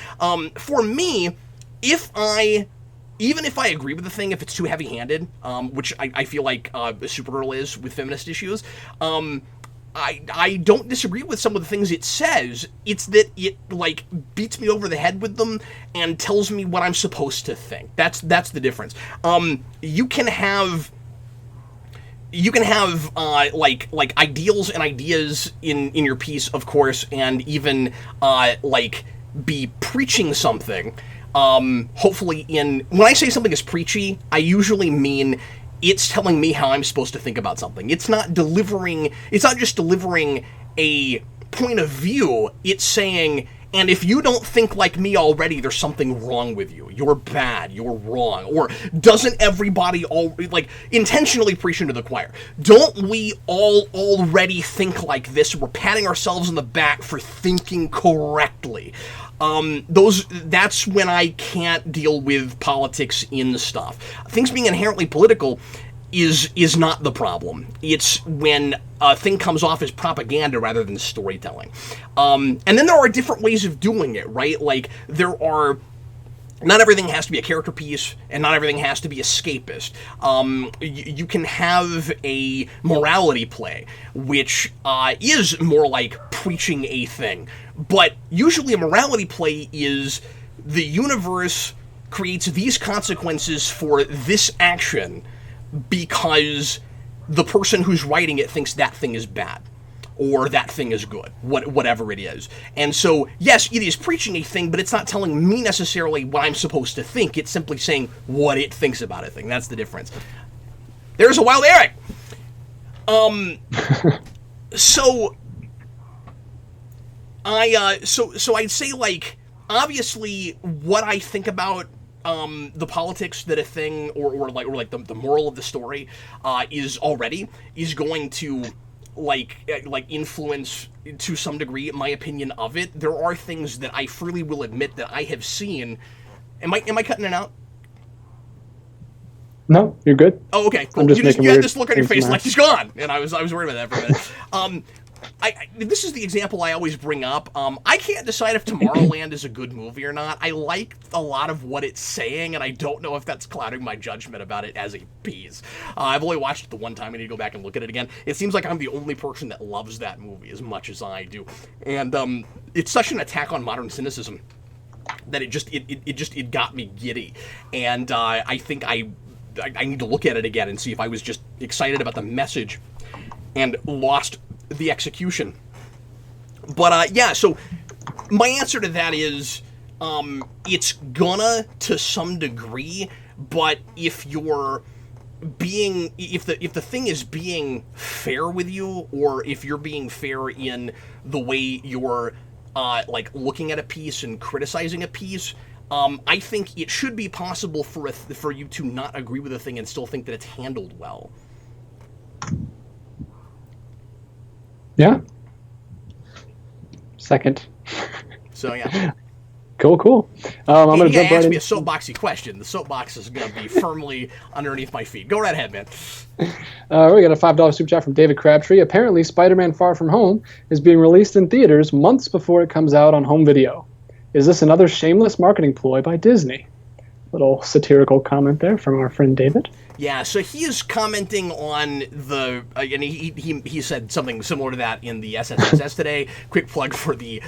For me, even if I agree with the thing, if it's too heavy-handed, which I feel like Supergirl is with feminist issues, I don't disagree with some of the things it says. It's that it like beats me over the head with them and tells me what I'm supposed to think. That's the difference. You can have you can have like ideals and ideas in your piece, of course, and even like be preaching something. Hopefully, when I say something is preachy, I usually mean it's telling me how I'm supposed to think about something. It's not just delivering a point of view. It's saying, and if you don't think like me already, there's something wrong with you. You're bad. You're wrong. Or doesn't everybody intentionally preaching to the choir? Don't we all already think like this? We're patting ourselves on the back for thinking correctly. That's when I can't deal with politics in stuff. Things being inherently political is not the problem. It's when a thing comes off as propaganda rather than storytelling. And then there are different ways of doing it, right? Like, not everything has to be a character piece, and not everything has to be escapist. You can have a morality play, which is more like preaching a thing. But usually a morality play is the universe creates these consequences for this action because the person who's writing it thinks that thing is bad or that thing is good, whatever it is. And so, yes, it is preaching a thing, but it's not telling me necessarily what I'm supposed to think. It's simply saying what it thinks about a thing. That's the difference. There's a wild Eric. So I'd say, like, obviously what I think about the politics that a thing or the moral of the story is going to like influence to some degree my opinion of it. There are things that I freely will admit that I have seen. Am I cutting it out? No, you're good. Oh, okay, cool. You had this look on your face like he's gone, and I was worried about that for a minute. This is the example I always bring up. I can't decide if Tomorrowland is a good movie or not. I like a lot of what it's saying, and I don't know if that's clouding my judgment about it as a piece. I've only watched it the one time. I need to go back and look at it again. It seems like I'm the only person that loves that movie as much as I do. And it's such an attack on modern cynicism that it got me giddy. And I think I need to look at it again and see if I was just excited about the message and lost the execution. But yeah, so my answer to that is it's gonna to some degree, but if the thing is being fair with you, or if you're being fair in the way you're like looking at a piece and criticizing a piece, I think it should be possible for you to not agree with a thing and still think that it's handled well. Yeah. Second. So yeah. Cool. I'm gonna jump right in. Me a soapboxy question. The soapbox is gonna be firmly underneath my feet. Go right ahead, man. We got a $5 super chat from David Crabtree. Apparently, Spider-Man: Far From Home is being released in theaters months before it comes out on home video. Is this another shameless marketing ploy by Disney? Little satirical comment there from our friend David. Yeah, so he is commenting on the, and he said something similar to that in the SSSS today. Quick plug for the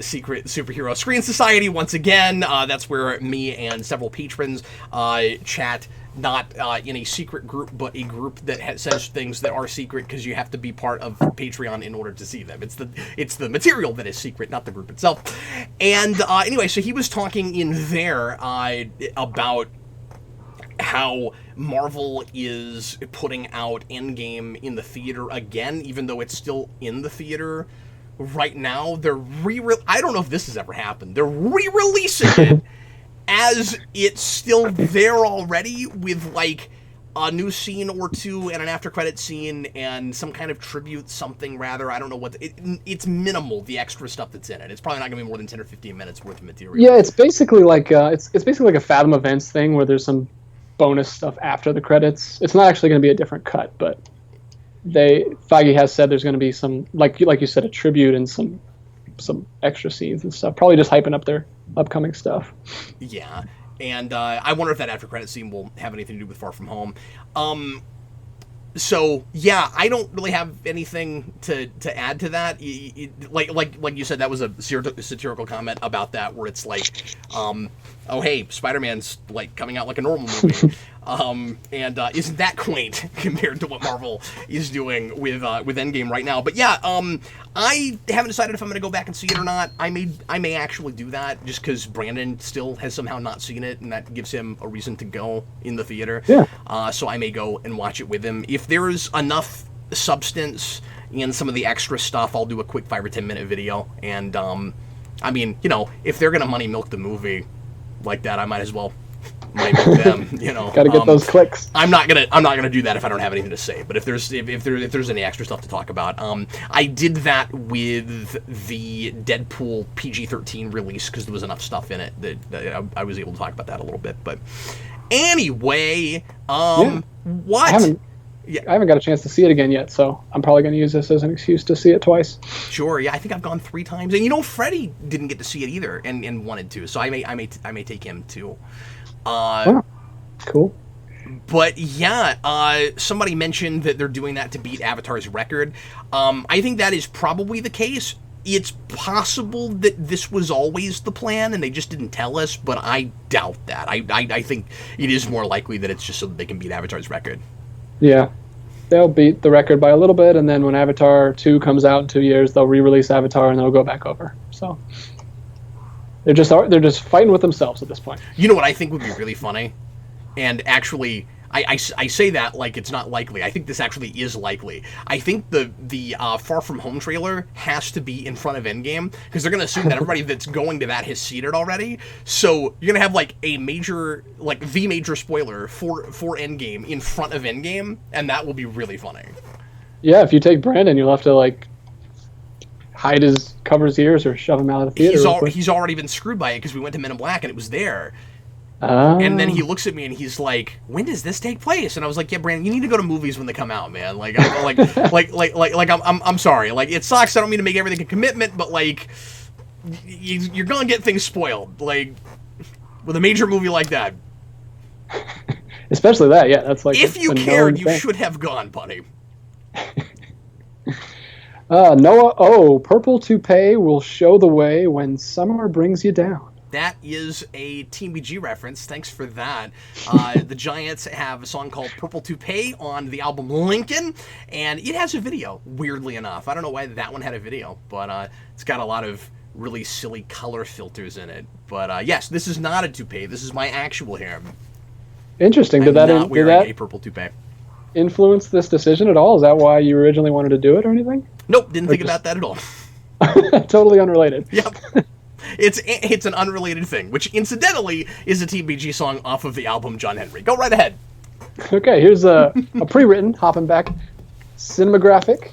Secret Superhero Screen Society once again. That's where me and several patrons chat, not in a secret group, but a group that says things that are secret because you have to be part of Patreon in order to see them. It's the material that is secret, not the group itself. And anyway, so he was talking in there about how Marvel is putting out Endgame in the theater again, even though it's still in the theater right now. I don't know if this has ever happened. They're re-releasing it as it's still there already, with like a new scene or two and an after credit scene and some kind of tribute something rather. I don't know what it's minimal, the extra stuff that's in it. It's probably not gonna be more than 10 or 15 minutes worth of material. Yeah, it's basically like it's basically like a Fathom Events thing where there's some bonus stuff after the credits. It's not actually going to be a different cut, but Feige has said there's going to be some, like you said, a tribute and some extra scenes and stuff. Probably just hyping up their upcoming stuff. Yeah, and I wonder if that after credit scene will have anything to do with Far From Home. So yeah, I don't really have anything to add to that. Like you said, that was a satirical comment about that, where it's like, oh hey, Spider-Man's like coming out like a normal movie. And isn't that quaint compared to what Marvel is doing with Endgame right now? But yeah, I haven't decided if I'm going to go back and see it or not. I may actually do that just because Brandon still has somehow not seen it, and that gives him a reason to go in the theater. Yeah. So I may go and watch it with him. If there's enough substance in some of the extra stuff, I'll do a quick 5 or 10 minute video. And I mean, you know, if they're going to money milk the movie like that, I might as well money milk them. You know, got to get those clicks. I'm not gonna do that if I don't have anything to say. But if there's any extra stuff to talk about, I did that with the Deadpool PG-13 release because there was enough stuff in it that I was able to talk about that a little bit. But anyway, what? I haven't got a chance to see it again yet, so I'm probably going to use this as an excuse to see it twice. Sure, yeah, I think I've gone 3 times, and you know, Freddie didn't get to see it either, and wanted to, so I may take him too. Wow. Cool. But yeah, somebody mentioned that they're doing that to beat Avatar's record. I think that is probably the case. It's possible that this was always the plan and they just didn't tell us, but I doubt that. I think it is more likely that it's just so that they can beat Avatar's record. Yeah. They'll beat the record by a little bit, and then when Avatar 2 comes out in 2 years, they'll re-release Avatar and they'll go back over. So they're just fighting with themselves at this point. You know what I think would be really funny? And actually, I say that like it's not likely. I think this actually is likely. I think the Far From Home trailer has to be in front of Endgame because they're going to assume that everybody that's going to that has seen it already. So you're going to have like the major spoiler for Endgame in front of Endgame, and that will be really funny. Yeah, if you take Brandon, you'll have to like cover his ears or shove him out of the theater. He's already been screwed by it because we went to Men in Black and it was there. And then he looks at me and he's like, "When does this take place?" And I was like, "Yeah, Brandon, you need to go to movies when they come out, man. Like, I'm sorry. Like, it sucks. I don't mean to make everything a commitment, but like, you're gonna get things spoiled. Like, with a major movie like that, especially that. Yeah, that's like if you cared, you should have gone, buddy." Noah, purple toupee will show the way when summer brings you down. That is a Team BG reference. Thanks for that. The Giants have a song called Purple Toupee on the album Lincoln, and it has a video, weirdly enough. I don't know why that one had a video, but it's got a lot of really silly color filters in it. But yes, this is not a toupee. This is my actual hair. Interesting. Did that a purple toupee influence this decision at all? Is that why you originally wanted to do it or anything? Nope, didn't think about that at all. Totally unrelated. Yep. It's an unrelated thing, which incidentally is a TBG song off of the album John Henry. Go right ahead. Okay, here's a pre-written, hopping back, cinematographic.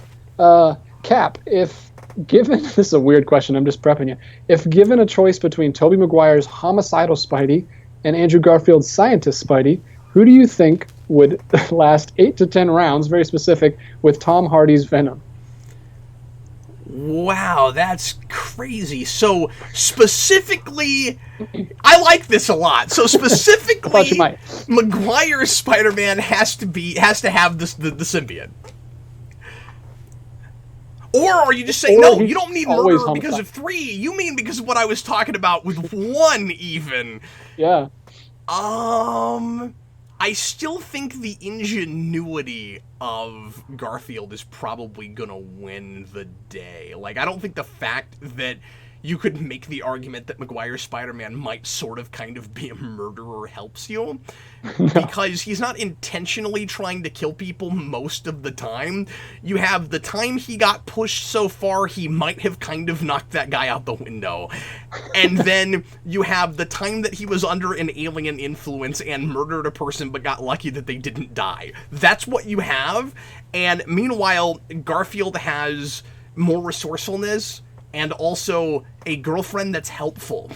Cap, if given, this is a weird question, I'm just prepping you. If given a choice between Tobey Maguire's homicidal Spidey and Andrew Garfield's scientist Spidey, who do you think would last 8 to 10 rounds, very specific, with Tom Hardy's Venom? Wow, that's crazy. So specifically, I like this a lot. So specifically, Maguire's Spider-Man has to have the symbiote. Or are you just saying, no, you don't need murder because of 3. You mean because of what I was talking about with 1 even. Yeah. I still think the ingenuity of Garfield is probably gonna win the day. Like, I don't think the fact that you could make the argument that Maguire's Spider-Man might sort of kind of be a murderer helps you. Because he's not intentionally trying to kill people most of the time. You have the time he got pushed so far, he might have kind of knocked that guy out the window. And then you have the time that he was under an alien influence and murdered a person but got lucky that they didn't die. That's what you have. And meanwhile, Garfield has more resourcefulness and also a girlfriend that's helpful.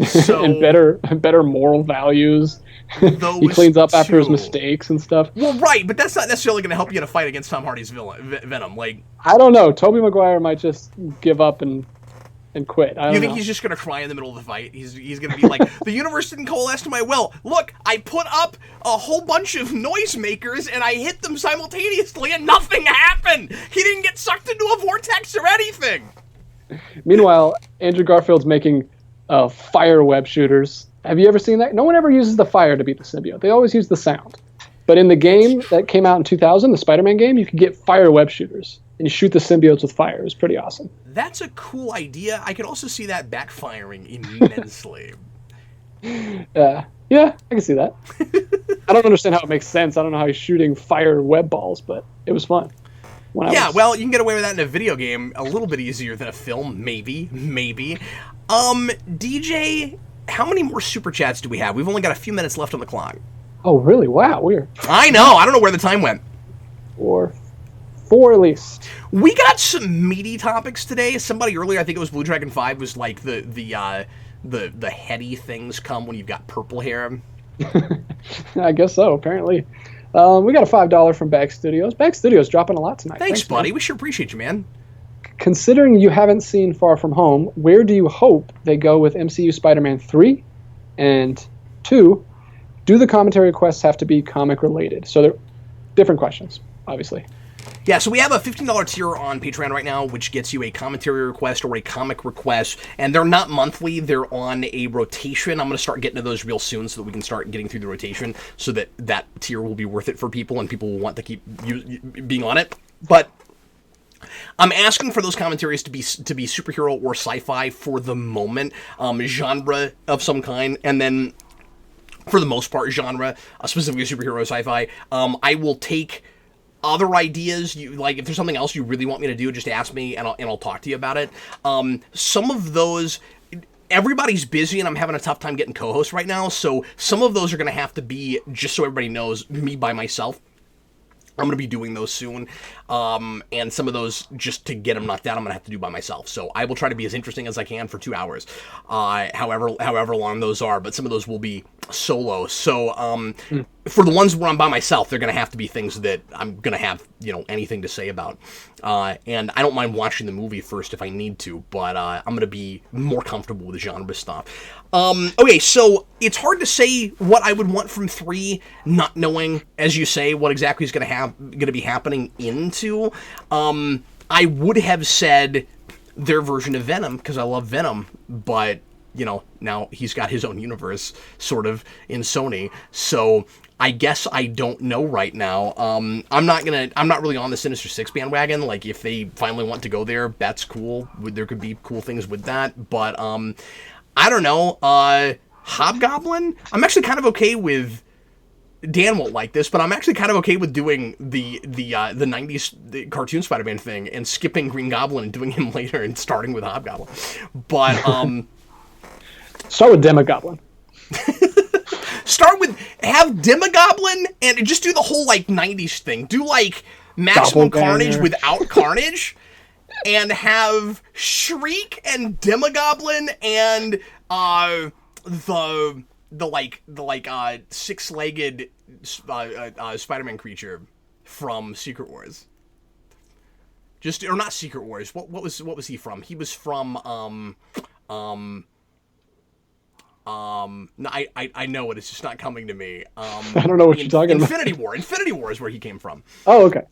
So, and better moral values. He cleans up after his mistakes and stuff. Well, right, but that's not necessarily going to help you in a fight against Tom Hardy's Venom. Like, I don't know. Tobey Maguire might just give up and quit. You think he's just going to cry in the middle of the fight? He's going to be like, the universe didn't coalesce to my will. Look, I put up a whole bunch of noisemakers and I hit them simultaneously and nothing happened. He didn't get sucked into a vortex or anything. Meanwhile, Andrew Garfield's making fire web shooters Have you ever seen that? No one ever uses the fire to beat the symbiote. They always use the sound. But in the game that came out in 2000, the Spider-Man game, you could get fire web shooters. And you shoot the symbiotes with fire. It was pretty awesome. That's a cool idea. I could also see that backfiring immensely. Yeah, I can see that. I don't understand how it makes sense. I don't know how he's shooting fire web balls, but it was fun. Well, you can get away with that in a video game a little bit easier than a film, maybe. DJ, how many more super chats do we have? We've only got a few minutes left on the clock. Oh, really? Wow, weird. I know. I don't know where the time went. Or four at least. We got some meaty topics today. Somebody earlier, I think it was Blue Dragon 5, was like the heady things come when you've got purple hair. I guess so, apparently. We got a $5 from Bag Studios. Bag Studios dropping a lot tonight. Thanks buddy. Man. We sure appreciate you, man. Considering you haven't seen Far From Home, where do you hope they go with MCU Spider-Man 3? And 2, do the commentary requests have to be comic related? So they're different questions, obviously. Yeah, so we have a $15 tier on Patreon right now, which gets you a commentary request or a comic request, and they're not monthly, they're on a rotation. I'm going to start getting to those real soon so that we can start getting through the rotation so that that tier will be worth it for people and people will want to keep being on it. But I'm asking for those commentaries to be superhero or sci-fi for the moment, genre of some kind, and then for the most part genre, specifically superhero sci-fi. I will take other ideas. Like if there's something else you really want me to do, just ask me and I'll talk to you about it. Some of those, everybody's busy and I'm having a tough time getting co-hosts right now, so some of those are going to have to be, just so everybody knows, me by myself. I'm going to be doing those soon, and some of those, just to get them knocked out, I'm going to have to do by myself. So I will try to be as interesting as I can for 2 hours, however long those are, but some of those will be solo. So for the ones where I'm by myself, they're going to have to be things that I'm going to have, anything to say about. And I don't mind watching the movie first if I need to, but I'm going to be more comfortable with the genre stuff. Okay, so it's hard to say what I would want from 3, not knowing, as you say, what exactly is going to be happening into. I would have said their version of Venom, because I love Venom, but, now he's got his own universe, sort of, in Sony, so I guess I don't know right now. I'm not really on the Sinister Six bandwagon. Like, if they finally want to go there, that's cool. There could be cool things with that, but, I don't know. Hobgoblin? I'm actually kind of okay with, Dan won't like this, but I'm actually kind of okay with doing the 90s cartoon Spider-Man thing and skipping Green Goblin and doing him later and starting with Hobgoblin. But, start with Demogoblin. Have Demogoblin and just do the whole, 90s thing. Do, Maximum Carnage without Carnage. And have Shriek and Demogoblin and the six-legged Spider-Man creature from Secret Wars. Or not Secret Wars. What was he from? He was from no, I know it. It's just not coming to me. I don't know what you're talking about. Infinity War. Infinity War is where he came from. Oh, okay.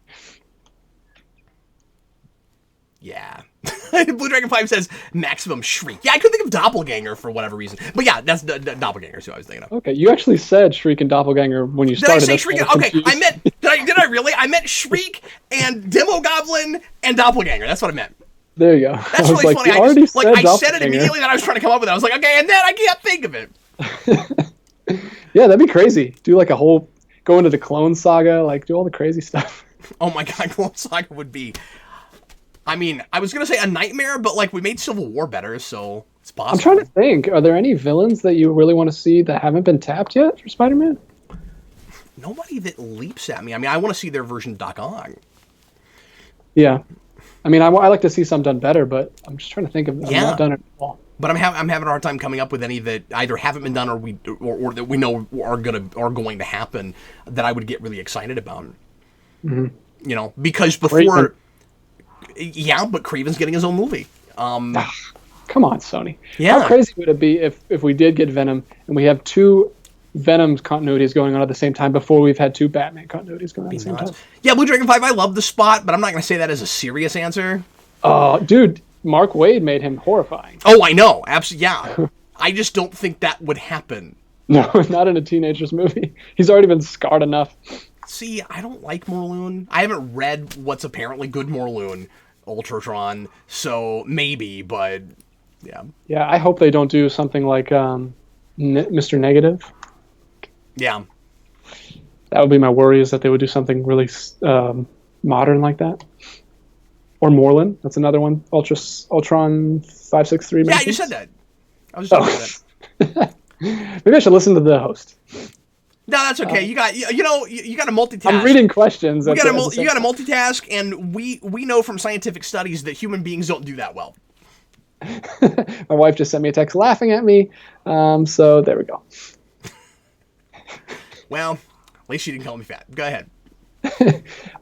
Yeah. Blue Dragon 5 says Maximum Shriek. Yeah, I couldn't think of Doppelganger for whatever reason. But yeah, that's Doppelganger is who I was thinking of. Okay, you actually said Shriek and Doppelganger when you started. Did I say Shriek? Okay, I meant, did I really? I meant Shriek and Demogoblin and Doppelganger. That's what I meant. There you go. That's really funny. I said it immediately that I was trying to come up with it. I was like, okay, and then I can't think of it. Yeah, that'd be crazy. Do a whole, go into the Clone Saga, do all the crazy stuff. Oh my god, Clone Saga would be... I mean, I was going to say a nightmare, but, we made Civil War better, so it's possible. I'm trying to think. Are there any villains that you really want to see that haven't been tapped yet for Spider-Man? Nobody that leaps at me. I mean, I want to see their version of Doc Ock. Yeah. I mean, I like to see some done better, but I'm just trying to think of them not done it at all. But I'm having a hard time coming up with any that either haven't been done or that we know are going to happen that I would get really excited about. Mm-hmm. Because before... Yeah, but Craven's getting his own movie. Come on, Sony. Yeah. How crazy would it be if we did get Venom and we have 2 Venom continuities going on at the same time before we've had 2 Batman continuities going on at the same time? Yeah, Blue Dragon 5, I love the spot, but I'm not going to say that as a serious answer. Oh, dude, Mark Waid made him horrifying. Oh, I know. Absolutely, yeah. I just don't think that would happen. No, not in a teenager's movie. He's already been scarred enough. See, I don't like Morloon. I haven't read what's apparently good Morloon, Ultratron, so maybe, but yeah. Yeah, I hope they don't do something like Mr. Negative. Yeah. That would be my worry, is that they would do something really modern like that. Or Morlun, that's another one. Ultron 563. Yeah, you said that. I was just talking about that. Maybe I should listen to the host. No, that's okay. You got you got to multitask. I'm reading questions. You got to multitask, and we know from scientific studies that human beings don't do that well. My wife just sent me a text laughing at me. So there we go. Well, at least she didn't call me fat. Go ahead.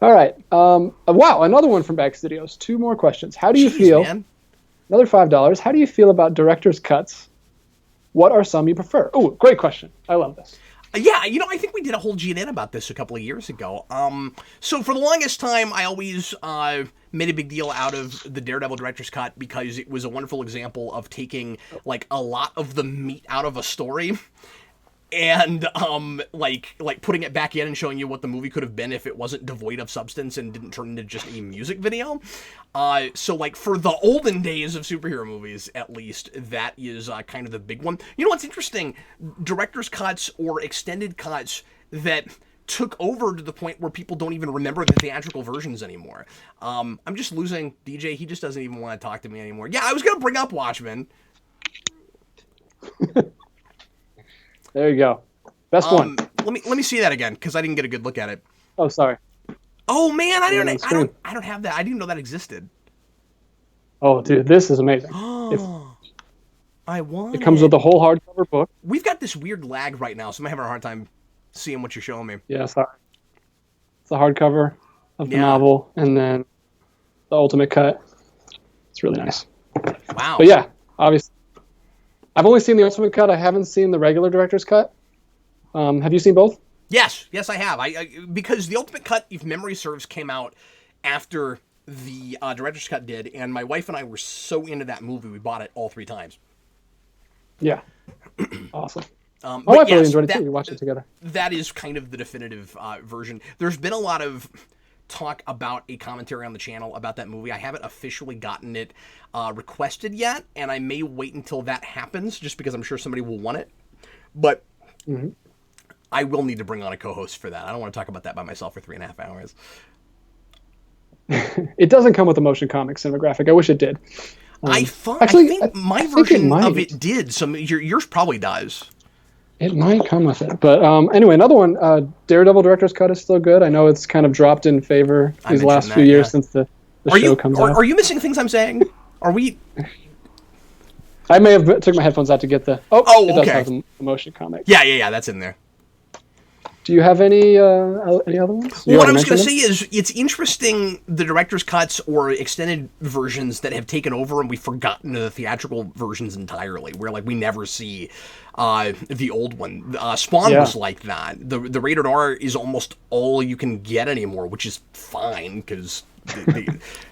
All right. Wow, another one from Back Studios. 2 more questions. How do you feel? Man. Another $5. How do you feel about director's cuts? What are some you prefer? Oh, great question. I love this. Yeah, I think we did a whole GN about this a couple of years ago. So for the longest time, I always made a big deal out of the Daredevil director's cut because it was a wonderful example of taking like a lot of the meat out of a story and like putting it back in and showing you what the movie could have been if it wasn't devoid of substance and didn't turn into just a music video. So like for the olden days of superhero movies, at least, that is kind of the big one. You know what's interesting? Director's cuts or extended cuts that took over to the point where people don't even remember the theatrical versions anymore. I'm just losing DJ. He just doesn't even want to talk to me anymore. Yeah, I was going to bring up Watchmen. There you go. Best one. Let me see that again because I didn't get a good look at it. Oh, sorry. Oh man, I don't have that. I didn't know that existed. Oh, dude, this is amazing. I want it. Comes with the whole hardcover book. We've got this weird lag right now, so I'm having a hard time seeing what you're showing me. Yeah, sorry. It's the hardcover of the novel, and then the ultimate cut. It's really nice. Wow. But yeah, obviously, I've only seen the ultimate cut. I haven't seen the regular director's cut. Have you seen both? Yes, I have. I because the ultimate cut, if memory serves, came out after the director's cut did, and my wife and I were so into that movie we bought it all 3 times. Yeah, awesome. My wife really enjoyed it too. We watched it together. That is kind of the definitive version. There's been a lot of talk about a commentary on the channel about that movie. I haven't officially gotten it requested yet, and I may wait until that happens, just because I'm sure somebody will want it. But I will need to bring on a co-host for that. I don't want to talk about that by myself for 3.5 hours. It doesn't come with a motion comic cinematographic. I wish it did. I think my version of it did. So yours probably does. It might come with it. But anyway, another one. Daredevil director's cut is still good. I know it's kind of dropped in favor these last few years since the show comes out. Are you missing things I'm saying? Are we... I may have took my headphones out to get the... it does have the motion comic. Yeah, that's in there. Do you have any other ones? Well, what I was going to say is it's interesting the director's cuts or extended versions that have taken over and we've forgotten the theatrical versions entirely, where like we never see the old one. Spawn was like that. The rated R is almost all you can get anymore, which is fine because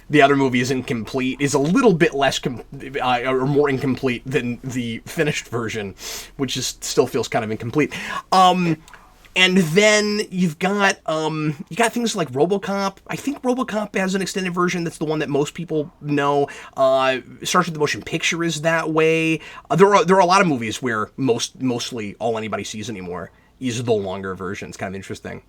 the other movie is incomplete, is a little bit less or more incomplete than the finished version, which still feels kind of incomplete. And then you've got things like RoboCop. I think RoboCop has an extended version. That's the one that most people know. Star Trek: The Motion Picture is that way. There are a lot of movies where mostly all anybody sees anymore is the longer version. It's kind of interesting.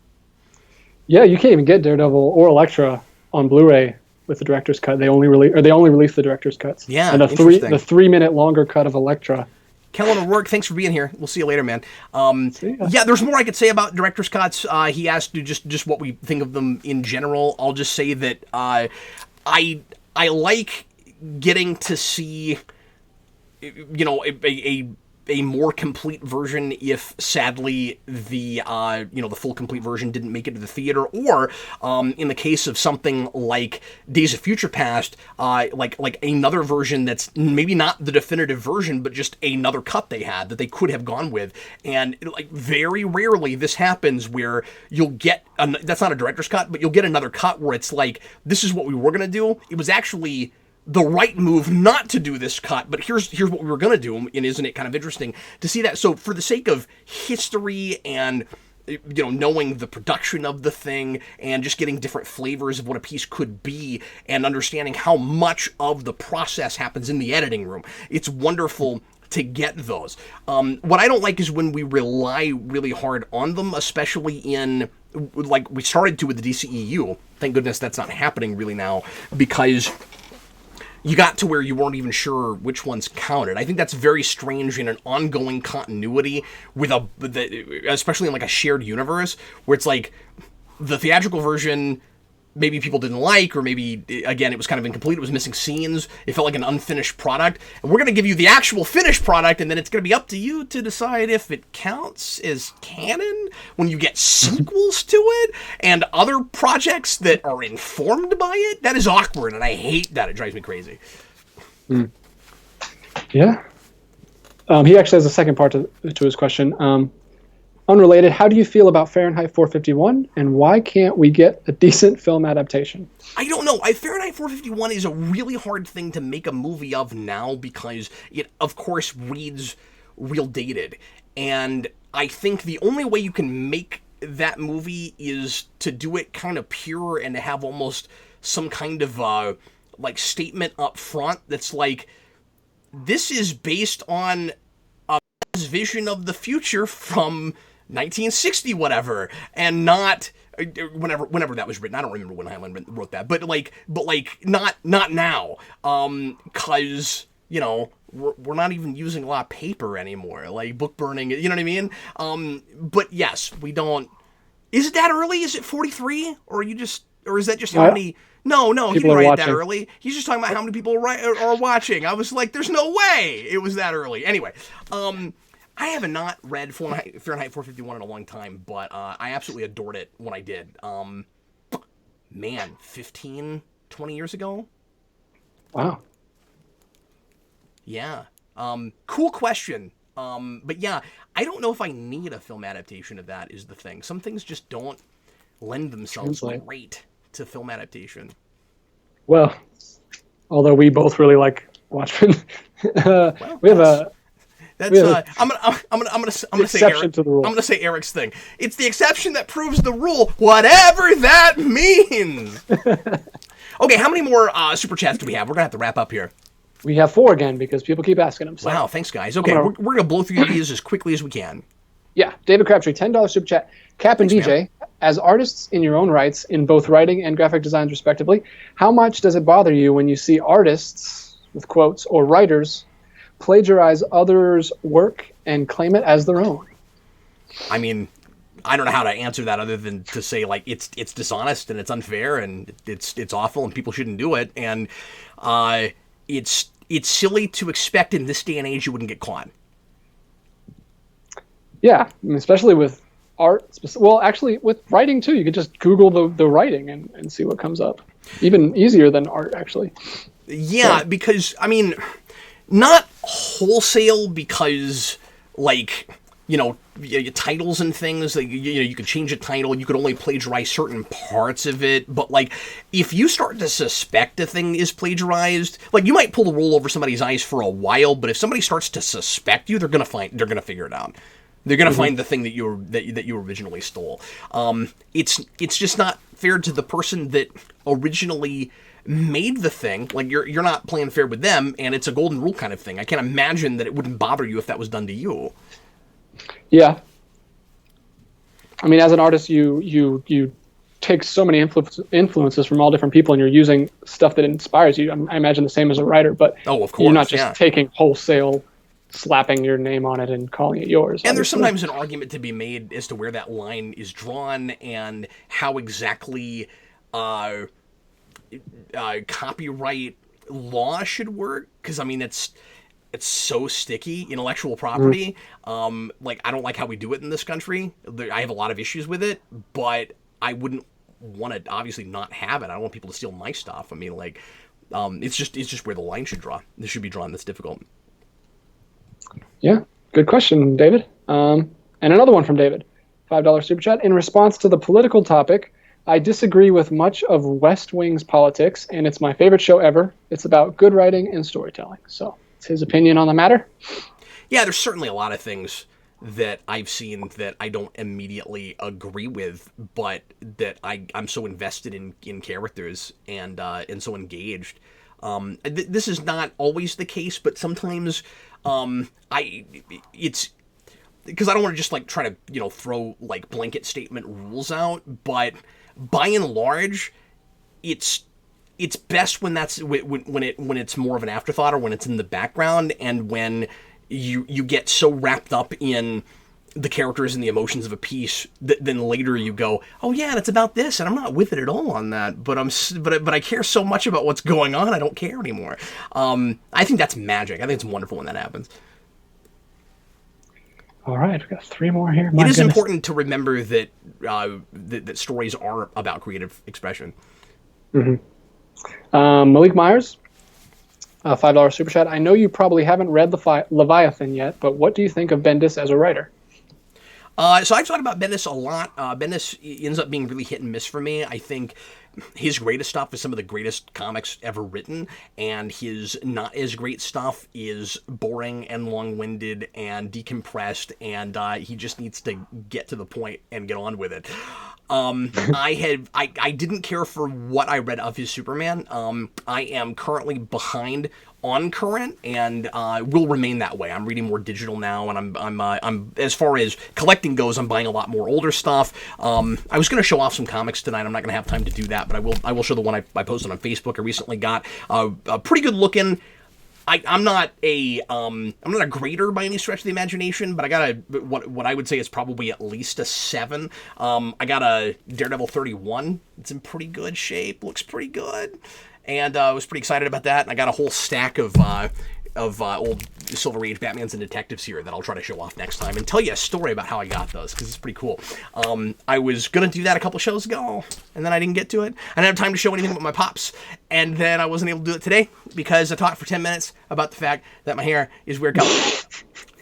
Yeah, you can't even get Daredevil or Elektra on Blu-ray with the director's cut. They only release the director's cuts. Yeah, and the 3-minute longer cut of Elektra. Kellen O'Rourke, thanks for being here. We'll see you later, man. Yeah, there's more I could say about director's cuts. He asked just what we think of them in general. I'll just say that I like getting to see, a more complete version if sadly the full complete version didn't make it to the theater, or in the case of something like Days of Future Past, like another version that's maybe not the definitive version but just another cut they had that they could have gone with. And like very rarely this happens where you'll get that's not a director's cut, but you'll get another cut where it's like, this is what we were gonna do. It was actually the right move not to do this cut, but here's what we were going to do, and isn't it kind of interesting to see that? So for the sake of history and knowing the production of the thing and just getting different flavors of what a piece could be and understanding how much of the process happens in the editing room, it's wonderful to get those. What I don't like is when we rely really hard on them, especially in, like we started to with the DCEU. Thank goodness that's not happening really now, because you got to where you weren't even sure which ones counted. I think that's very strange in an ongoing continuity with especially in like a shared universe, where it's like the theatrical version maybe people didn't like, or maybe, again, it was kind of incomplete, it was missing scenes, it felt like an unfinished product, and we're going to give you the actual finished product, and then it's going to be up to you to decide if it counts as canon when you get sequels to it, and other projects that are informed by it. That is awkward, and I hate that. It drives me crazy. Yeah. He actually has a second part to his question. Unrelated, how do you feel about Fahrenheit 451, and why can't we get a decent film adaptation? I don't know. Fahrenheit 451 is a really hard thing to make a movie of now because it, of course, reads real dated. And I think the only way you can make that movie is to do it kind of pure and to have almost some kind of like statement up front that's like, this is based on a vision of the future from 1960 whatever, and not whenever that was written. I don't remember when Heinlein wrote that, but not now, because we're not even using a lot of paper anymore, like book burning, you know what I mean? But yes, we don't. Is it that early? Is it 43, or is that just how many? No, he didn't write it that early. He's just talking about how many people are watching. I was like, there's no way it was that early. Anyway, I have not read Fahrenheit 451 in a long time, but I absolutely adored it when I did. 15, 20 years ago? Wow. Yeah. Cool question. But yeah, I don't know if I need a film adaptation of that is the thing. Some things just don't lend themselves great to film adaptation. Well, although we both really like Watchmen, we have a... I'm gonna say Eric. I'm gonna say Eric's thing. It's the exception that proves the rule, whatever that means. Okay, how many more super chats do we have? We're gonna have to wrap up here. We have 4 again because people keep asking them. So. Wow, thanks guys. Okay, we're gonna blow through these as quickly as we can. Yeah, David Crabtree, $10 super chat. Cap and Thanks, DJ, man. As artists in your own rights, in both writing and graphic designs respectively, how much does it bother you when you see artists, with quotes, or writers plagiarize others' work and claim it as their own? I mean, I don't know how to answer that other than to say, like, it's dishonest and it's unfair and it's awful and people shouldn't do it, and it's silly to expect in this day and age you wouldn't get caught. Yeah, I mean, especially with art. Well, actually, with writing too, you could just Google the writing and see what comes up. Even easier than art, actually. Yeah, because I mean, not wholesale, because like titles and things, like, you could change a title, you could only plagiarize certain parts of it, but like if you start to suspect a thing is plagiarized, like you might pull the wool over somebody's eyes for a while, but if somebody starts to suspect you, they're gonna figure it out. They're gonna find the thing that you originally stole. It's just not fair to the person that originally made the thing. Like you're not playing fair with them, and it's a golden rule kind of thing. I can't imagine that it wouldn't bother you if that was done to you. Yeah. I mean, as an artist, you take so many influences from all different people, and you're using stuff that inspires you. I imagine the same as a writer, but of course, you're not just taking wholesale, slapping your name on it and calling it yours. And there's sometimes an argument to be made as to where that line is drawn and how exactly copyright law should work. Because I mean, it's so sticky, intellectual property. Like, I don't like how we do it in this country. I have a lot of issues with it, but I wouldn't want to obviously not have it. I don't want people to steal my stuff. I mean, like, it's just where the line should draw. This should be drawn. That's difficult. Yeah, good question, David. And another one from David, $5 super chat. In response to the political topic, I disagree with much of West Wing's politics, and it's my favorite show ever. It's about good writing and storytelling. So it's his opinion on the matter. Yeah, there's certainly a lot of things that I've seen that I don't immediately agree with, but that I'm so invested in characters and so engaged. This is not always the case, but sometimes it's because I don't want to just like try to throw like blanket statement rules out, but by and large, it's best when that's when it's more of an afterthought or when it's in the background, and when you get so wrapped up in the characters and the emotions of a piece that then later you go, oh yeah, and it's about this, and I'm not with it at all on that, but I care so much about what's going on, I don't care anymore. I think that's magic. I think it's wonderful when that happens. All right, we've got 3 more here. It is important to remember that that stories are about creative expression. Mm-hmm. Malik Myers, $5 super chat. I know you probably haven't read Leviathan yet, but what do you think of Bendis as a writer? So I've talked about Bendis a lot. Bendis ends up being really hit and miss for me. I think his greatest stuff is some of the greatest comics ever written, and his not as great stuff is boring and long-winded and decompressed, and he just needs to get to the point and get on with it. I didn't care for what I read of his Superman. I am currently behind on current, and will remain that way. I'm reading more digital now, and I'm as far as collecting goes, I'm buying a lot more older stuff. I was going to show off some comics tonight. I'm not going to have time to do that, but I will show the one I posted on Facebook. I recently got a pretty good looking. I'm not a grader by any stretch of the imagination, but I got what I would say is probably at least a 7. I got a Daredevil 31. It's in pretty good shape. Looks pretty good. And I was pretty excited about that. And I got a whole stack of old Silver Age Batmans and Detectives here that I'll try to show off next time and tell you a story about how I got those, because it's pretty cool. I was going to do that a couple shows ago, and then I didn't get to it. I didn't have time to show anything but my pops. And then I wasn't able to do it today because I talked for 10 minutes about the fact that my hair is weird color.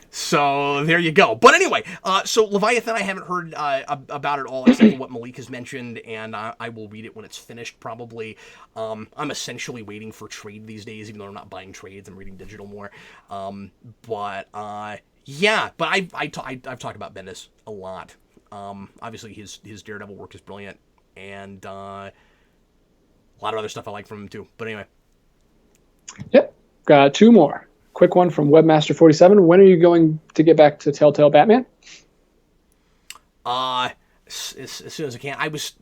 So there you go. But anyway, so Leviathan, I haven't heard about it all except for what Malik has mentioned, and I will read it when it's finished probably. I'm essentially waiting for trade these days, even though I'm not buying trades. I'm reading digital more. Yeah, but I've talked about Bendis a lot. Obviously, his Daredevil work is brilliant, and a lot of other stuff I like from him too. But anyway. Yep, got 2 more. Quick one from Webmaster47. When are you going to get back to Telltale Batman? As soon as I can. I was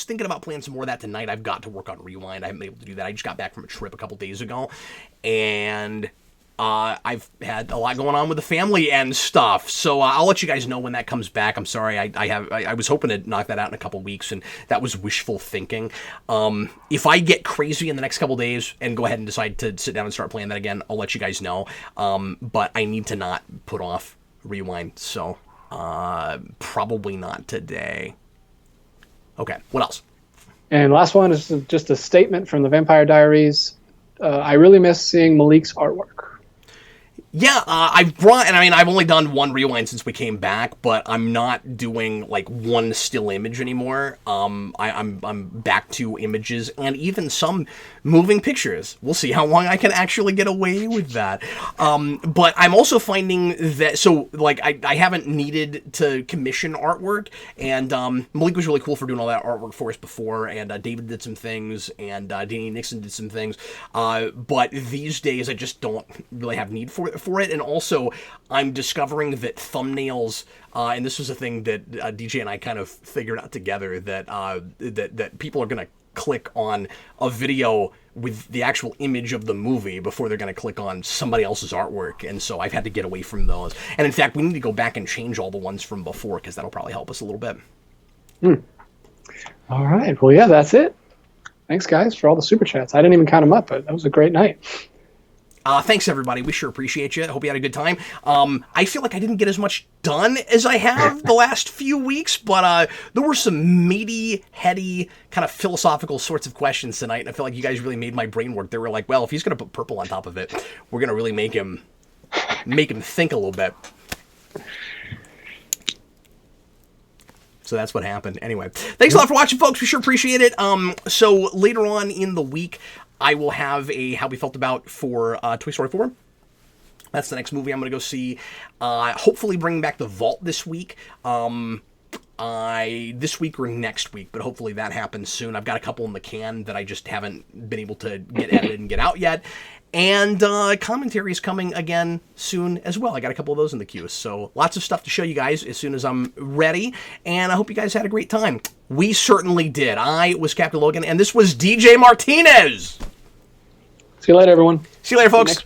thinking about playing some more of that tonight. I've got to work on Rewind. I haven't been able to do that. I just got back from a trip a couple days ago, and I've had a lot going on with the family and stuff. So I'll let you guys know when that comes back. I'm sorry. I was hoping to knock that out in a couple weeks, and that was wishful thinking. If I get crazy in the next couple days and go ahead and decide to sit down and start playing that again, I'll let you guys know. But I need to not put off Rewind. So probably not today. Okay, what else? And last one is just a statement from the Vampire Diaries. I really miss seeing Malik's artwork. Yeah, I've only done 1 rewind since we came back, but I'm not doing like 1 still image anymore. I'm back to images and even some moving pictures. We'll see how long I can actually get away with that. But I'm also finding that, so like I haven't needed to commission artwork, and Malik was really cool for doing all that artwork for us before, and David did some things, and Danny Nixon did some things. But these days I just don't really have need for it, and also I'm discovering that thumbnails, and this was a thing that DJ and I kind of figured out together, that that people are going to click on a video with the actual image of the movie before they're going to click on somebody else's artwork, and so I've had to get away from those. And in fact, we need to go back and change all the ones from before, because that'll probably help us a little bit. All right, well, yeah, that's it. Thanks, guys, for all the super chats. I didn't even count them up, but that was a great night. Thanks, everybody. We sure appreciate you. Hope you had a good time. I feel like I didn't get as much done as I have the last few weeks, but there were some meaty, heady, kind of philosophical sorts of questions tonight, and I feel like you guys really made my brain work. They were like, well, if he's going to put purple on top of it, we're going to really make him think a little bit. So that's what happened. Anyway, thanks a lot for watching, folks. We sure appreciate it. So later on in the week, I will have a How We Felt About for Toy Story 4. That's the next movie I'm going to go see. Hopefully bringing back The Vault this week. This week or next week, but hopefully that happens soon. I've got a couple in the can that I just haven't been able to get edited and get out yet. And commentary is coming again soon as well. I got a couple of those in the queue. So lots of stuff to show you guys as soon as I'm ready. And I hope you guys had a great time. We certainly did. I was Captain Logan, and this was DJ Martinez. See you later, everyone. See you later, folks.